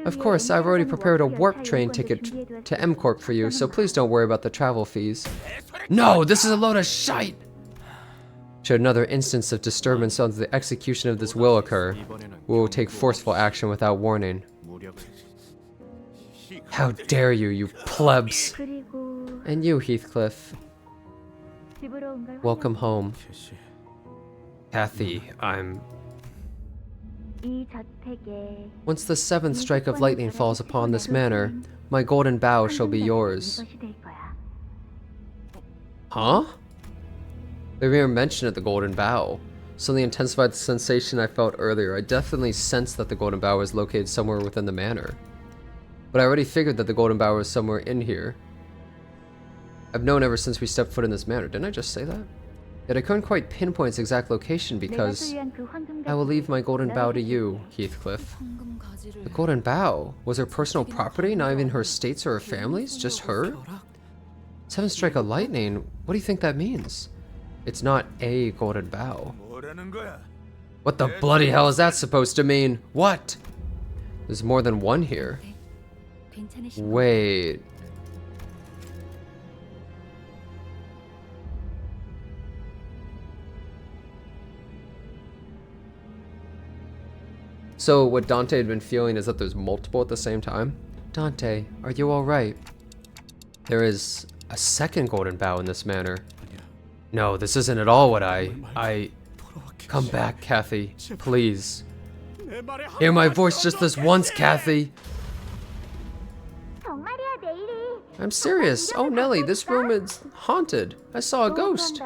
Of course, I've already prepared a warp train ticket to M Corp for you, so please don't worry about the travel fees. No, this is a load of shite! Should another instance of disturbance on the execution of this will occur, we will take forceful action without warning. How dare you, you plebs! And you, Heathcliff. Welcome home. Kathy, Once the 7th strike of lightning falls upon this manor, my golden bow shall be yours. Huh? They even mentioned it, the golden bow. Suddenly intensified the sensation I felt earlier. I definitely sensed that the golden bow was located somewhere within the manor. But I already figured that the golden bow was somewhere in here. I've known ever since we stepped foot in this manor. Didn't I just say that? Yet I couldn't quite pinpoint its exact location because I will leave my golden bow to you, Heathcliff. The golden bow? Was her personal property, not even her estates or her family's? Just her? 7th strike of lightning? What do you think that means? It's not a golden bow. What the bloody hell is that supposed to mean? What? There's more than one here. Wait. So what Dante had been feeling is that there's multiple at the same time? Dante, are you alright? There is a second golden bow in this manor. No, this isn't at all what I... Come back, Kathy. Please. Hear my voice just this once, Kathy. I'm serious. Oh, Nelly, this room is haunted. I saw a ghost.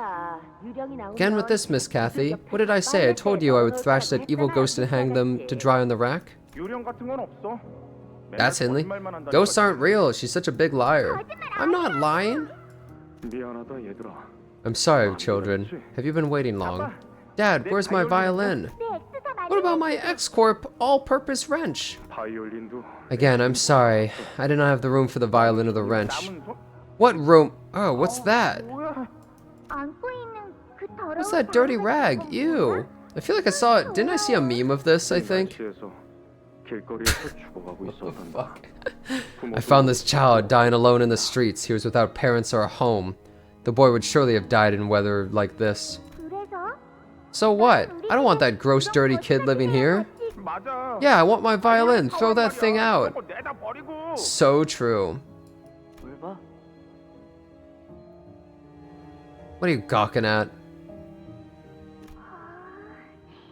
Again with this, Miss Kathy. What did I say? I told you I would thrash that evil ghost and hang them to dry on the rack? That's Hindley. Ghosts aren't real. She's such a big liar. I'm not lying. I'm sorry, children. Have you been waiting long? Dad, where's my violin? What about my X-Corp all-purpose wrench? Again, I'm sorry. I did not have the room for the violin or the wrench. What room? Oh, what's that? What's that dirty rag? Ew. I feel like I saw it. Didn't I see a meme of this, I think? Fuck. I found this child dying alone in the streets. He was without parents or a home. The boy would surely have died in weather like this. So what? I don't want that gross, dirty kid living here. Yeah, I want my violin. Throw that thing out. So true. What are you gawking at?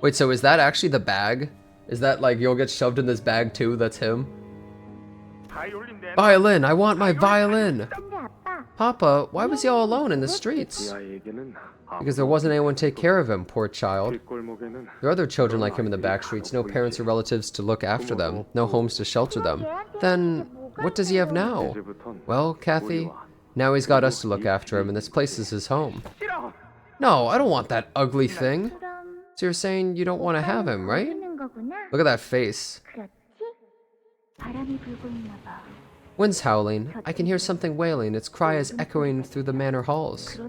Wait, so is that actually the bag? Is that like you'll get shoved in this bag too? That's him? Violin! I want my violin! Papa, why was he all alone in the streets? Because there wasn't anyone to take care of him, poor child. There are other children like him in the back streets, no parents or relatives to look after them, no homes to shelter them. Then, what does he have now? Well, Kathy, now he's got us to look after him, and this place is his home. No, I don't want that ugly thing. So you're saying you don't want to have him, right? Look at that face. Wind's howling. I can hear something wailing. Its cry is echoing through the manor halls.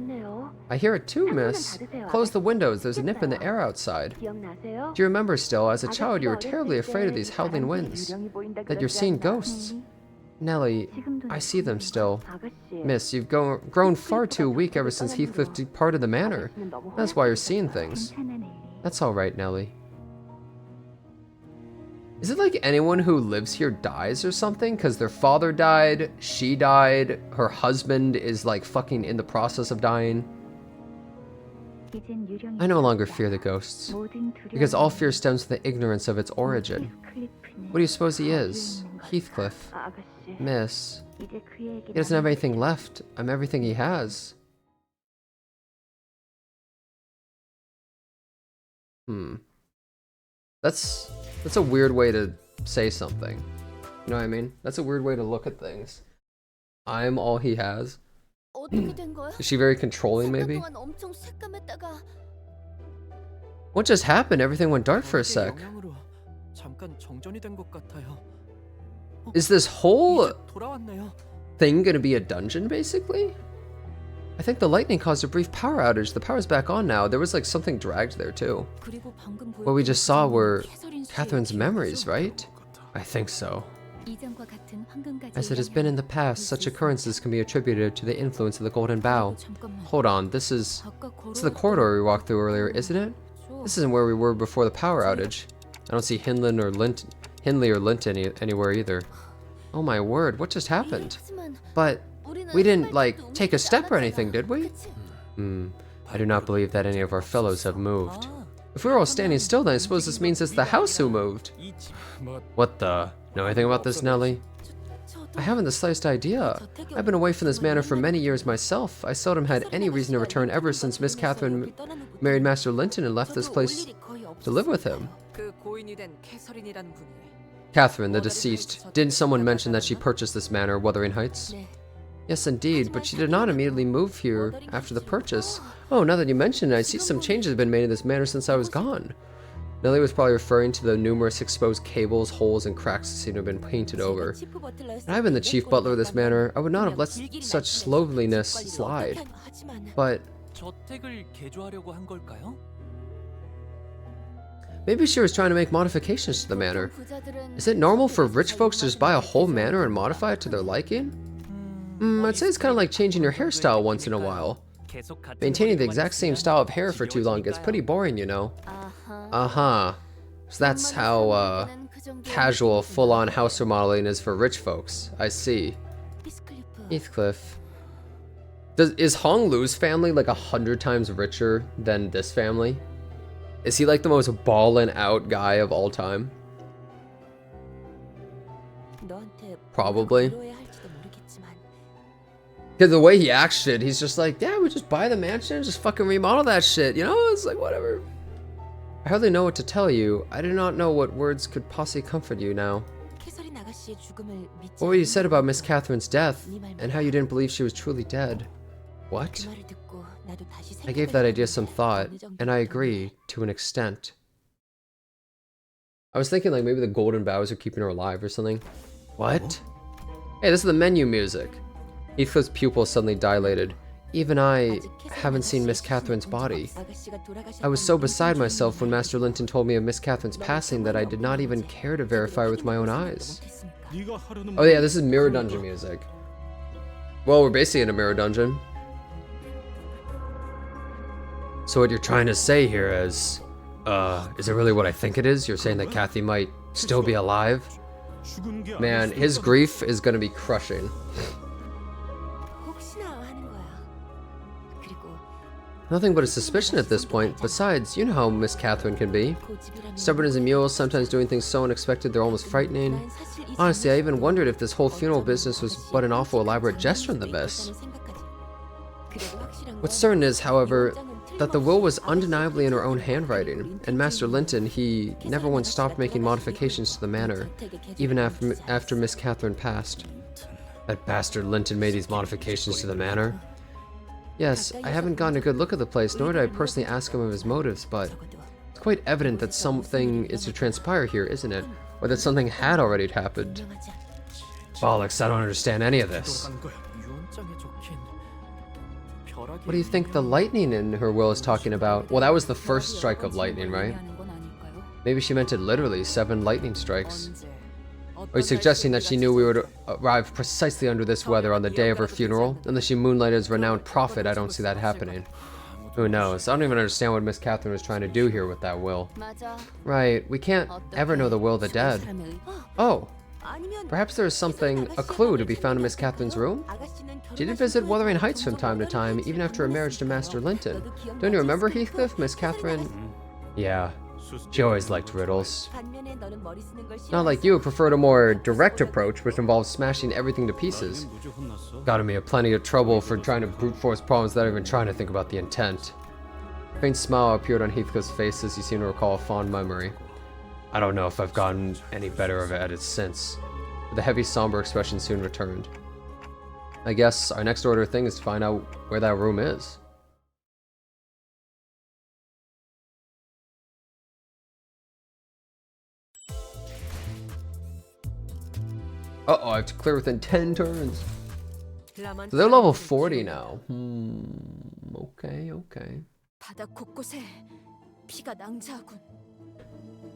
I hear it too, miss. Close the windows. There's a nip in the air outside. Do you remember still, as a child, you were terribly afraid of these howling winds? That you're seeing ghosts? Nellie, I see them still. Miss, you've grown far too weak ever since Heathcliff departed the manor. That's why you're seeing things. That's all right, Nellie. Is it like anyone who lives here dies or something? Because their father died, she died, her husband is like fucking in the process of dying. I no longer fear the ghosts, because all fear stems from the ignorance of its origin. What do you suppose he is? Heathcliff. Miss. He doesn't have anything left. I'm everything he has. That's a weird way to say something. You know what I mean? That's a weird way to look at things. I'm all he has. Is she very controlling, maybe? What just happened? Everything went dark for a sec. Is this whole thing gonna be a dungeon, basically? I think the lightning caused a brief power outage. The power's back on now. There was like something dragged there too. What we just saw were Catherine's memories, right? I think so. As it has been in the past, such occurrences can be attributed to the influence of the Golden Bough. Hold on, this is the corridor we walked through earlier, isn't it? This isn't where we were before the power outage. I don't see Hindley or Lint anywhere either. Oh my word, what just happened? But we didn't, like, take a step or anything, did we? I do not believe that any of our fellows have moved. If we were all standing still, then I suppose this means it's the house who moved. What the? Know anything about this, Nellie? I haven't the slightest idea. I've been away from this manor for many years myself. I seldom had any reason to return ever since Miss Catherine married Master Linton and left this place to live with him. Catherine, the deceased. Didn't someone mention that she purchased this manor, Wuthering Heights? Yes, indeed, but she did not immediately move here after the purchase. Oh, now that you mention it, I see some changes have been made in this manor since I was gone. Nellie was probably referring to the numerous exposed cables, holes, and cracks that seem to have been painted over. Had I been the chief butler of this manor, I would not have let such slovenliness slide. But maybe she was trying to make modifications to the manor. Is it normal for rich folks to just buy a whole manor and modify it to their liking? I'd say it's kind of like changing your hairstyle once in a while. Maintaining the exact same style of hair for too long gets pretty boring, you know. So that's how casual, full-on house remodeling is for rich folks. I see. Heathcliff. Is Hong Lu's family like 100 times richer than this family? Is he like the most ballin' out guy of all time? Probably. Because the way he acts shit, he's just like, yeah, we just buy the mansion and just fucking remodel that shit, you know? It's like, whatever. I hardly know what to tell you. I do not know what words could possibly comfort you now. What were you said about Miss Catherine's death, and how you didn't believe she was truly dead? What? I gave that idea some thought, and I agree, to an extent. I was thinking like maybe the golden boughs are keeping her alive or something. What? Hey, this is the menu music. Heathcliff's pupils suddenly dilated. Even I haven't seen Miss Catherine's body. I was so beside myself when Master Linton told me of Miss Catherine's passing that I did not even care to verify with my own eyes. Oh yeah, this is Mirror Dungeon music. Well, we're basically in a Mirror Dungeon. So what you're trying to say here is it really what I think it is? You're saying that Kathy might still be alive? Man, his grief is gonna be crushing. Nothing but a suspicion at this point. Besides, you know how Miss Catherine can be. Stubborn as a mule, sometimes doing things so unexpected they're almost frightening. Honestly, I even wondered if this whole funeral business was but an awful elaborate jest from the miss. What's certain is, however, that the will was undeniably in her own handwriting, and Master Linton, he never once stopped making modifications to the manor, even after Miss Catherine passed. That bastard Linton made these modifications to the manor? Yes, I haven't gotten a good look at the place, nor did I personally ask him of his motives, but it's quite evident that something is to transpire here, isn't it? Or that something had already happened. Bollocks, I don't understand any of this. What do you think the lightning in her will is talking about? Well, that was the first strike of lightning, right? Maybe she meant it literally, 7 lightning strikes. Or are you suggesting that she knew we would arrive precisely under this weather on the day of her funeral? Unless she moonlighted as a renowned prophet, I don't see that happening. Who knows? I don't even understand what Miss Catherine was trying to do here with that will. Right, we can't ever know the will of the dead. Oh, perhaps there is something, a clue to be found in Miss Catherine's room? She did visit Wuthering Heights from time to time, even after her marriage to Master Linton. Don't you remember, Heathcliff? Miss Catherine? Yeah, she always liked riddles. Not like you, preferred a more direct approach, which involves smashing everything to pieces. Gotten me in plenty of trouble for trying to brute force problems without even trying to think about the intent. A faint smile appeared on Heathcliff's face as he seemed to recall a fond memory. I don't know if I've gotten any better of it at it since. But the heavy, somber expression soon returned. I guess our next order of thing is to find out where that room is. Uh-oh, I have to clear within 10 turns. So they're level 40 now. Okay.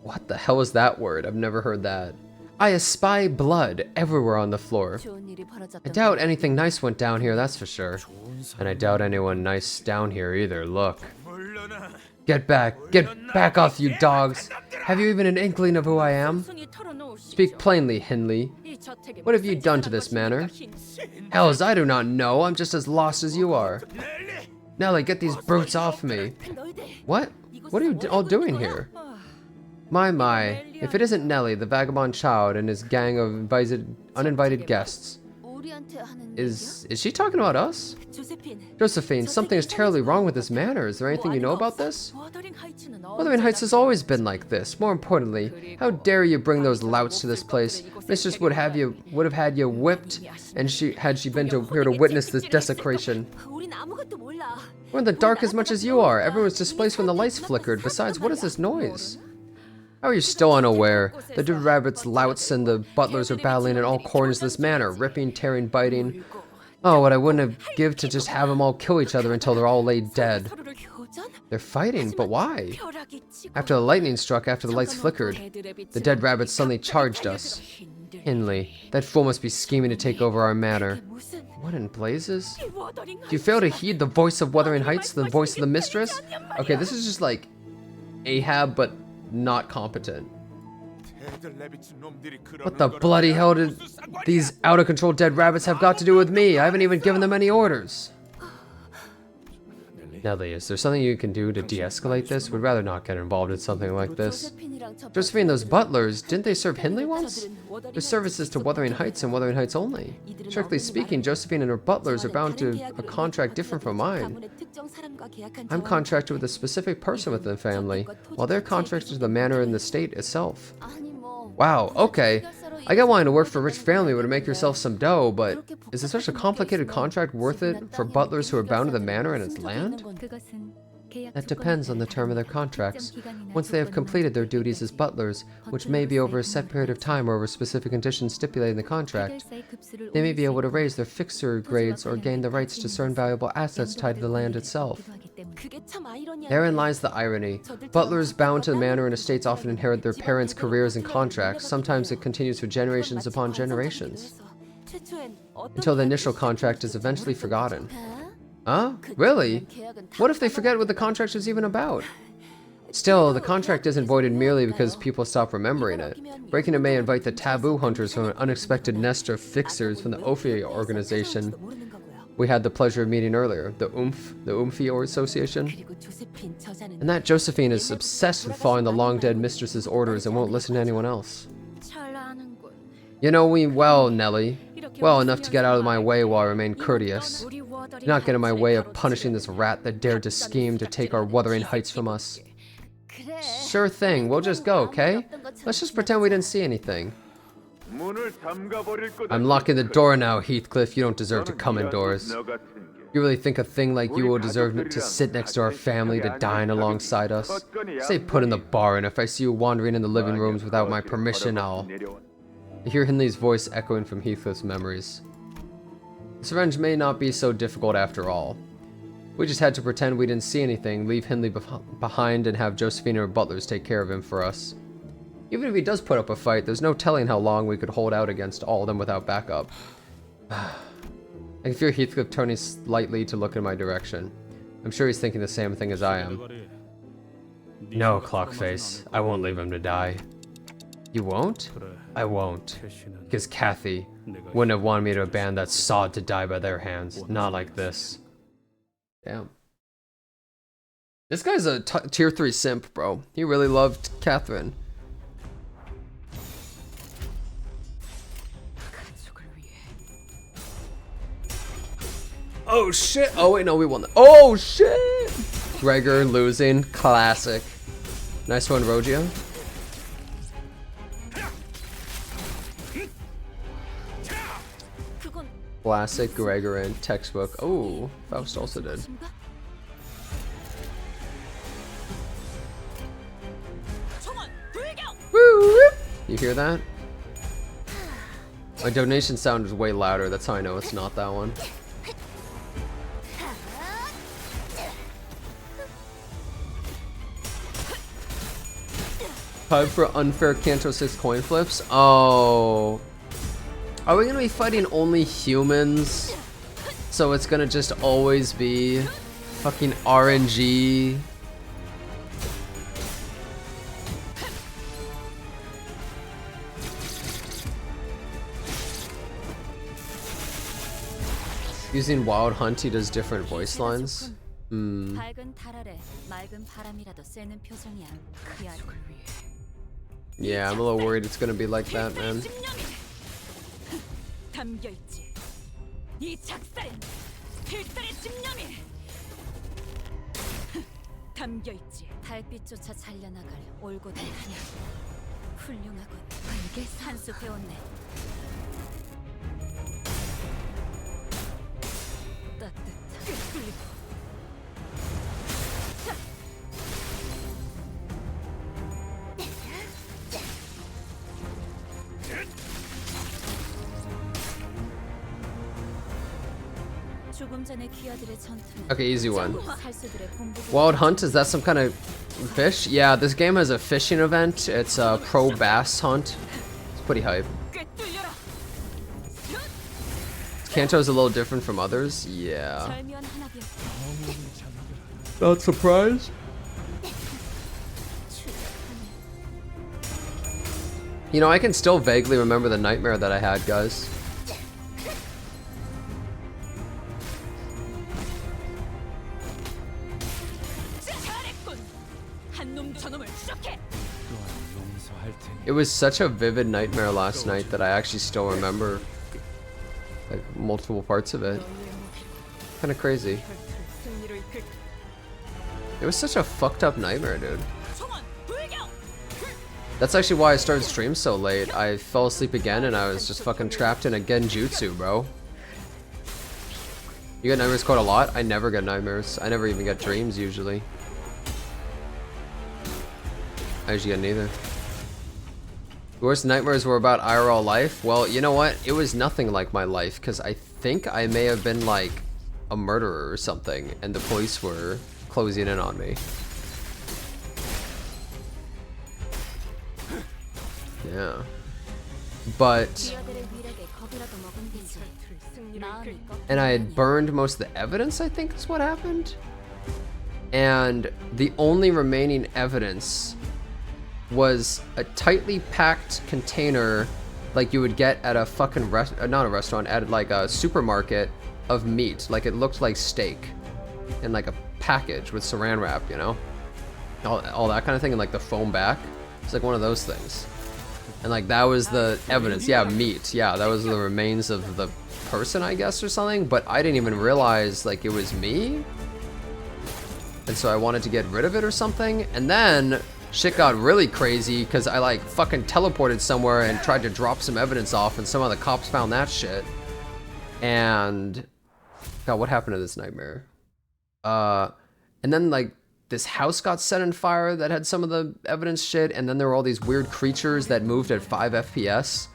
What the hell is that word? I've never heard that. I espy blood everywhere on the floor. I doubt anything nice went down here, that's for sure. And I doubt anyone nice down here either, look. Get back off, you dogs! Have you even an inkling of who I am? Speak plainly, Hindley. What have you done to this manor? Hells, I do not know, I'm just as lost as you are. Nellie, get these brutes off me. What? What are you all doing here? My, if it isn't Nellie, the vagabond child, and his gang of uninvited guests. Is she talking about us? Josephine, something is terribly wrong with this manor. Is there anything you know about this? Wuthering Heights has always been like this. More importantly, how dare you bring those louts to this place? Mistress would have had you whipped, and had she been here to witness this desecration. We're in the dark as much as you are. Everyone's displaced when the lights flickered. Besides, what is this noise? How are you still unaware? The Dead Rabbit's louts and the butlers are battling in all corners of this manor, ripping, tearing, biting. Oh, what I wouldn't have give to just have them all kill each other until they're all laid dead. They're fighting, but why? After the lightning struck, after the lights flickered, the Dead Rabbit suddenly charged us. Hindley, that fool must be scheming to take over our manor. What in blazes? Do you fail to heed the voice of Wuthering Heights, the voice of the mistress? Okay, this is just like Ahab, but not competent. What the bloody hell did these out-of-control dead rabbits have got to do with me? I haven't even given them any orders. Nellie, is there something you can do to de-escalate this? We'd rather not get involved in something like this. Josephine, those butlers, didn't they serve Hindley once? Their services to Wuthering Heights and Wuthering Heights only. Strictly speaking, Josephine and her butlers are bound to a contract different from mine. I'm contracted with a specific person within the family, while they're contracted to the manor and the state itself. Wow, okay. I get wanting to work for a rich family would make yourself some dough, but is it such a complicated contract worth it for butlers who are bound to the manor and its land? That depends on the term of their contracts. Once they have completed their duties as butlers, which may be over a set period of time or over specific conditions stipulated in the contract, they may be able to raise their fixer grades or gain the rights to certain valuable assets tied to the land itself. Therein lies the irony. Butlers bound to the manor and estates often inherit their parents' careers and contracts. Sometimes it continues for generations upon generations, until the initial contract is eventually forgotten. Huh? Really? What if they forget what the contract was even about? Still, the contract isn't voided merely because people stop remembering it. Breaking it may invite the taboo hunters from an unexpected nest of fixers from the Ophi organization we had the pleasure of meeting earlier, the Umfi Association. And that Josephine is obsessed with following the long-dead mistress's orders and won't listen to anyone else. You know me well, Nellie. Well enough to get out of my way while I remain courteous. Do not get in my way of punishing this rat that dared to scheme to take our Wuthering Heights from us. Sure thing, we'll just go, okay? Let's just pretend we didn't see anything. I'm locking the door now, Heathcliff. You don't deserve to come indoors. You really think a thing like you will deserve to sit next to our family to dine alongside us? Stay put in the bar, and if I see you wandering in the living rooms without my permission, I'll... I hear Hindley's voice echoing from Heathcliff's memories. This revenge may not be so difficult after all. We just had to pretend we didn't see anything, leave Hindley behind, and have Josephine or butlers take care of him for us. Even if he does put up a fight, there's no telling how long we could hold out against all of them without backup. I can feel Heathcliff turning slightly to look in my direction. I'm sure he's thinking the same thing as I am. No, Clockface. I won't leave him to die. You won't? I won't. Because Kathy wouldn't have wanted me to abandon that sod to die by their hands. Not like this. Damn. This guy's a tier 3 simp, bro. He really loved Catherine. Oh shit! Oh wait, no, we won that. Oh shit! Gregor losing, classic. Nice one, Rogio. Classic Gregorian textbook. Oh, Faust also did. Woo! You hear that? My donation sound is way louder. That's how I know it's not that one. Time for unfair Canto 6 coin flips. Oh. Are we gonna be fighting only humans? So it's gonna just always be fucking RNG. Using Wild Hunt, he does different voice lines. Yeah, I'm a little worried it's gonna be like that, man. Okay, easy one. Wild Hunt, is that some kind of fish? Yeah, this game has a fishing event. It's a pro bass hunt. It's pretty hype. Kanto's a little different from others. Yeah. Not surprised. You know, I can still vaguely remember the nightmare that I had, guys. It was such a vivid nightmare last night that I actually still remember like multiple parts of it. Kind of crazy. It was such a fucked up nightmare, dude. That's actually why I started stream so late. I fell asleep again and I was just fucking trapped in a genjutsu, bro. You get nightmares quite a lot? I never get nightmares. I never even get dreams usually. I usually get neither. The worst nightmares were about IRL life. Well, you know what? It was nothing like my life because I think I may have been like a murderer or something and the police were closing in on me. Yeah. But... And I had burned most of the evidence, I think is what happened. And the only remaining evidence was a tightly packed container like you would get at a fucking not a restaurant, at like a supermarket of meat. Like it looked like steak in like a package with saran wrap, you know? All that kind of thing, and like the foam back. It's like one of those things. And like that was the evidence. Yeah, meat. Yeah, that was the remains of the person, I guess, or something, but I didn't even realize like it was me. And so I wanted to get rid of it or something. And then shit got really crazy because I like fucking teleported somewhere and tried to drop some evidence off, and some of the cops found that shit. And God, what happened to this nightmare? And then like this house got set on fire that had some of the evidence shit, and then there were all these weird creatures that moved at 5 FPS,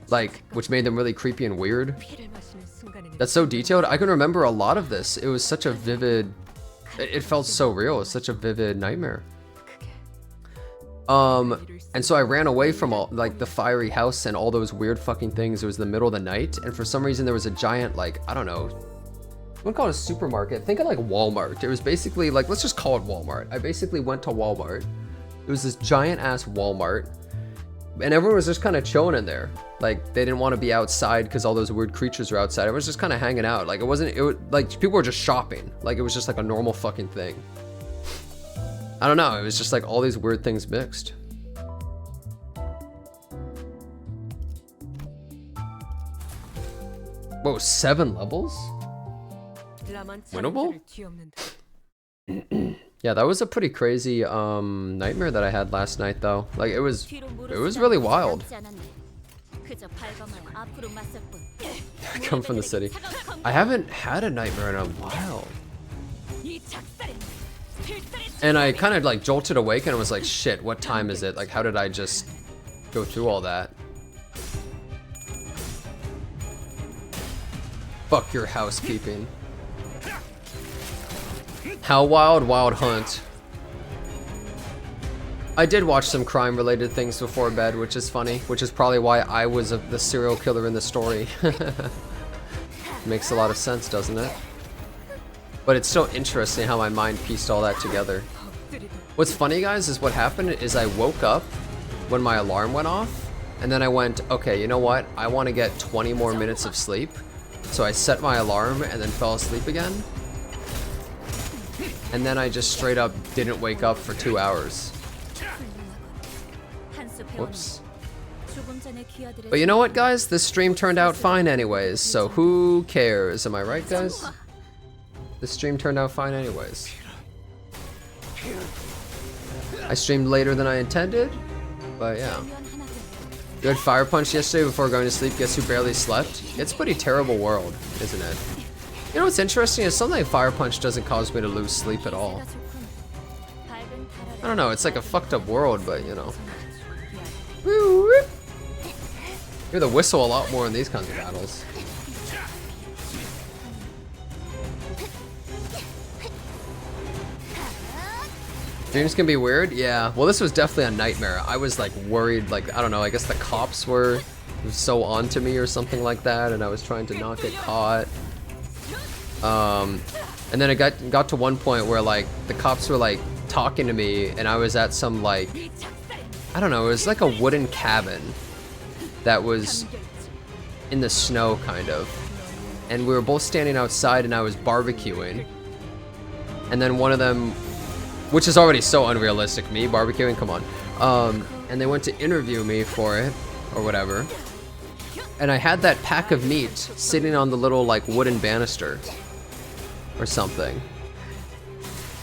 like, which made them really creepy and weird. That's so detailed. I can remember a lot of this. It was such a vivid, it felt so real. It was such a vivid nightmare. And so I ran away from all, like, the fiery house and all those weird fucking things. It was the middle of the night, and for some reason there was a giant, like, I don't know, I wouldn't call it a supermarket. Think of like Walmart. It was basically like, let's just call it Walmart. I basically went to Walmart. It was this giant ass Walmart, and everyone was just kind of chilling in there. Like, they didn't want to be outside because all those weird creatures were outside. Everyone was just kind of hanging out. Like, it wasn't, it was like people were just shopping. Like, it was just like a normal fucking thing. I don't know. It was just like all these weird things mixed. Whoa, 7 levels? Winnable? Yeah, that was a pretty crazy nightmare that I had last night though. Like, it was really wild. I come from the city. I haven't had a nightmare in a while. And I kind of like jolted awake and was like, shit, what time is it? Like, how did I just go through all that? Fuck your housekeeping. How wild, wild hunt. I did watch some crime related things before bed, which is funny, which is probably why I was the serial killer in the story. Makes a lot of sense, doesn't it? But it's so interesting how my mind pieced all that together. What's funny, guys, is what happened is I woke up when my alarm went off, and then I went, okay, you know what? I want to get 20 more minutes of sleep. So I set my alarm and then fell asleep again. And then I just straight up didn't wake up for 2 hours. Whoops. But you know what, guys? This stream turned out fine anyways, so who cares? Am I right, guys? This stream turned out fine anyways. I streamed later than I intended, but yeah. You had Fire Punch yesterday before going to sleep. Guess who barely slept? It's a pretty terrible world, isn't it? You know what's interesting is something like Fire Punch doesn't cause me to lose sleep at all. I don't know, it's like a fucked up world, but you know. You hear the whistle a lot more in these kinds of battles. Dreams can be weird? Yeah. Well, this was definitely a nightmare. I was like worried, like, I don't know, I guess the cops were so on to me or something like that, and I was trying to not get caught. And then it got to one point where like the cops were like talking to me, and I was at some like, I don't know, it was like a wooden cabin that was in the snow kind of. And we were both standing outside and I was barbecuing. And then one of them, which is already so unrealistic, me barbecuing, come on. And they went to interview me for it, or whatever. And I had that pack of meat sitting on the little like wooden banister or something.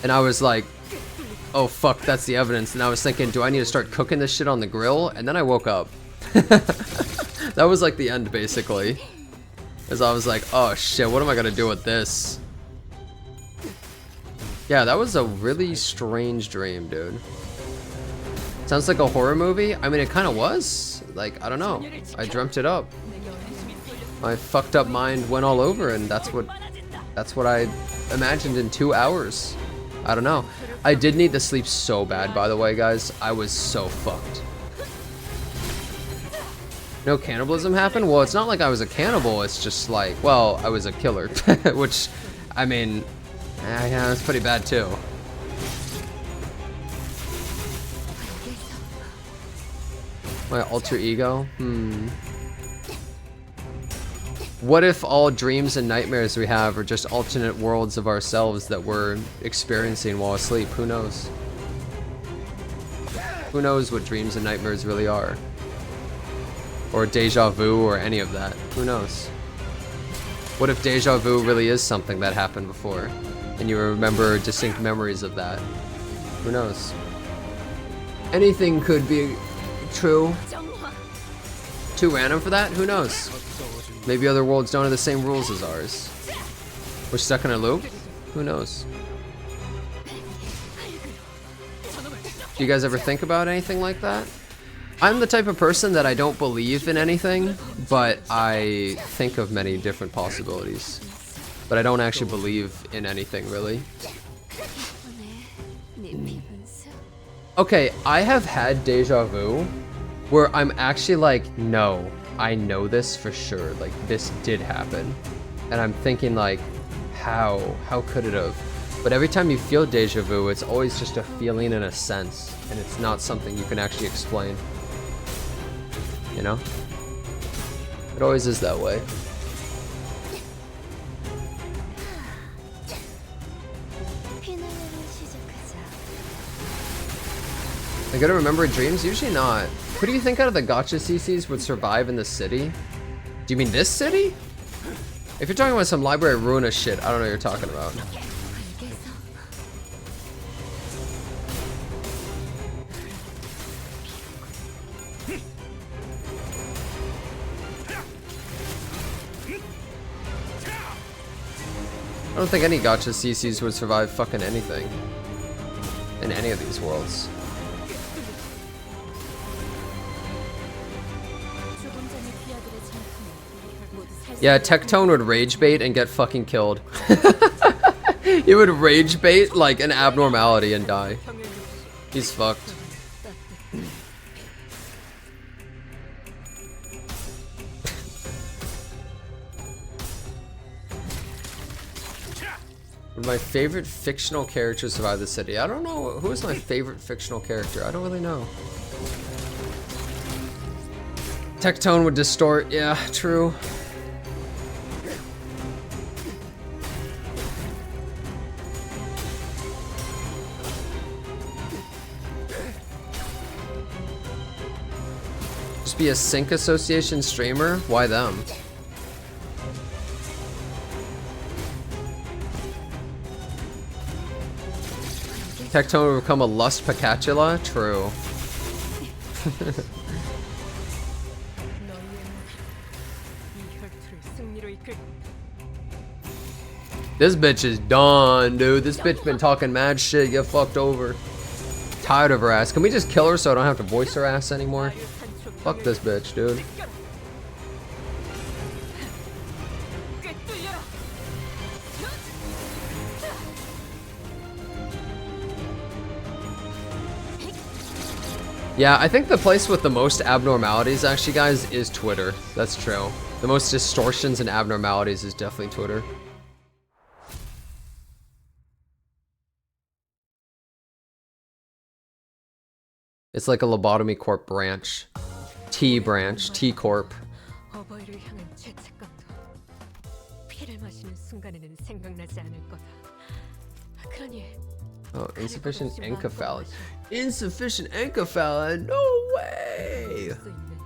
And I was like, oh fuck, that's the evidence. And I was thinking, do I need to start cooking this shit on the grill? And then I woke up. That was like the end basically. As I was like, oh shit, what am I gonna do with this? Yeah, that was a really strange dream, dude. Sounds like a horror movie. I mean, it kind of was. Like, I don't know. I dreamt it up. My fucked up mind went all over, and that's what I imagined in 2 hours. I don't know. I did need to sleep so bad, by the way, guys. I was so fucked. No cannibalism happened? Well, it's not like I was a cannibal. It's just like, well, I was a killer. Which, I mean, yeah, it's pretty bad too. My alter ego? What if all dreams and nightmares we have are just alternate worlds of ourselves that we're experiencing while asleep? Who knows? Who knows what dreams and nightmares really are? Or deja vu or any of that. Who knows? What if deja vu really is something that happened before, and you remember distinct memories of that? Who knows? Anything could be true. Too random for that? Who knows? Maybe other worlds don't have the same rules as ours. We're stuck in a loop? Who knows? Do you guys ever think about anything like that? I'm the type of person that I don't believe in anything, but I think of many different possibilities. But I don't actually believe in anything, really. Okay, I have had deja vu where I'm actually like, no, I know this for sure. Like, this did happen. And I'm thinking like, how could it have? But every time you feel deja vu, it's always just a feeling and a sense, and it's not something you can actually explain. You know? It always is that way. I gotta remember dreams? Usually not. Who do you think out of the gacha CCs would survive in this city? Do you mean this city? If you're talking about some library ruinous shit, I don't know what you're talking about. I don't think any gacha CCs would survive fucking anything in any of these worlds. Yeah, Tectone would rage bait and get fucking killed. He would rage bait like an abnormality and die. He's fucked. Would my favorite fictional character survive the city? I don't know. Who is my favorite fictional character? I don't really know. Tectone would distort. Yeah, true. Just be a sync association streamer? Why them? Tectone would become a lust pacatula? True. This bitch is done, dude. This bitch been talking mad shit, get fucked over. Tired of her ass. Can we just kill her so I don't have to voice her ass anymore? Fuck this bitch, dude. Yeah, I think the place with the most abnormalities, actually, guys, is Twitter. That's true. The most distortions and abnormalities is definitely Twitter. It's like a lobotomy corp branch. T branch, T corp. Oh, insufficient encaphalate. Insufficient encaphalate? No way!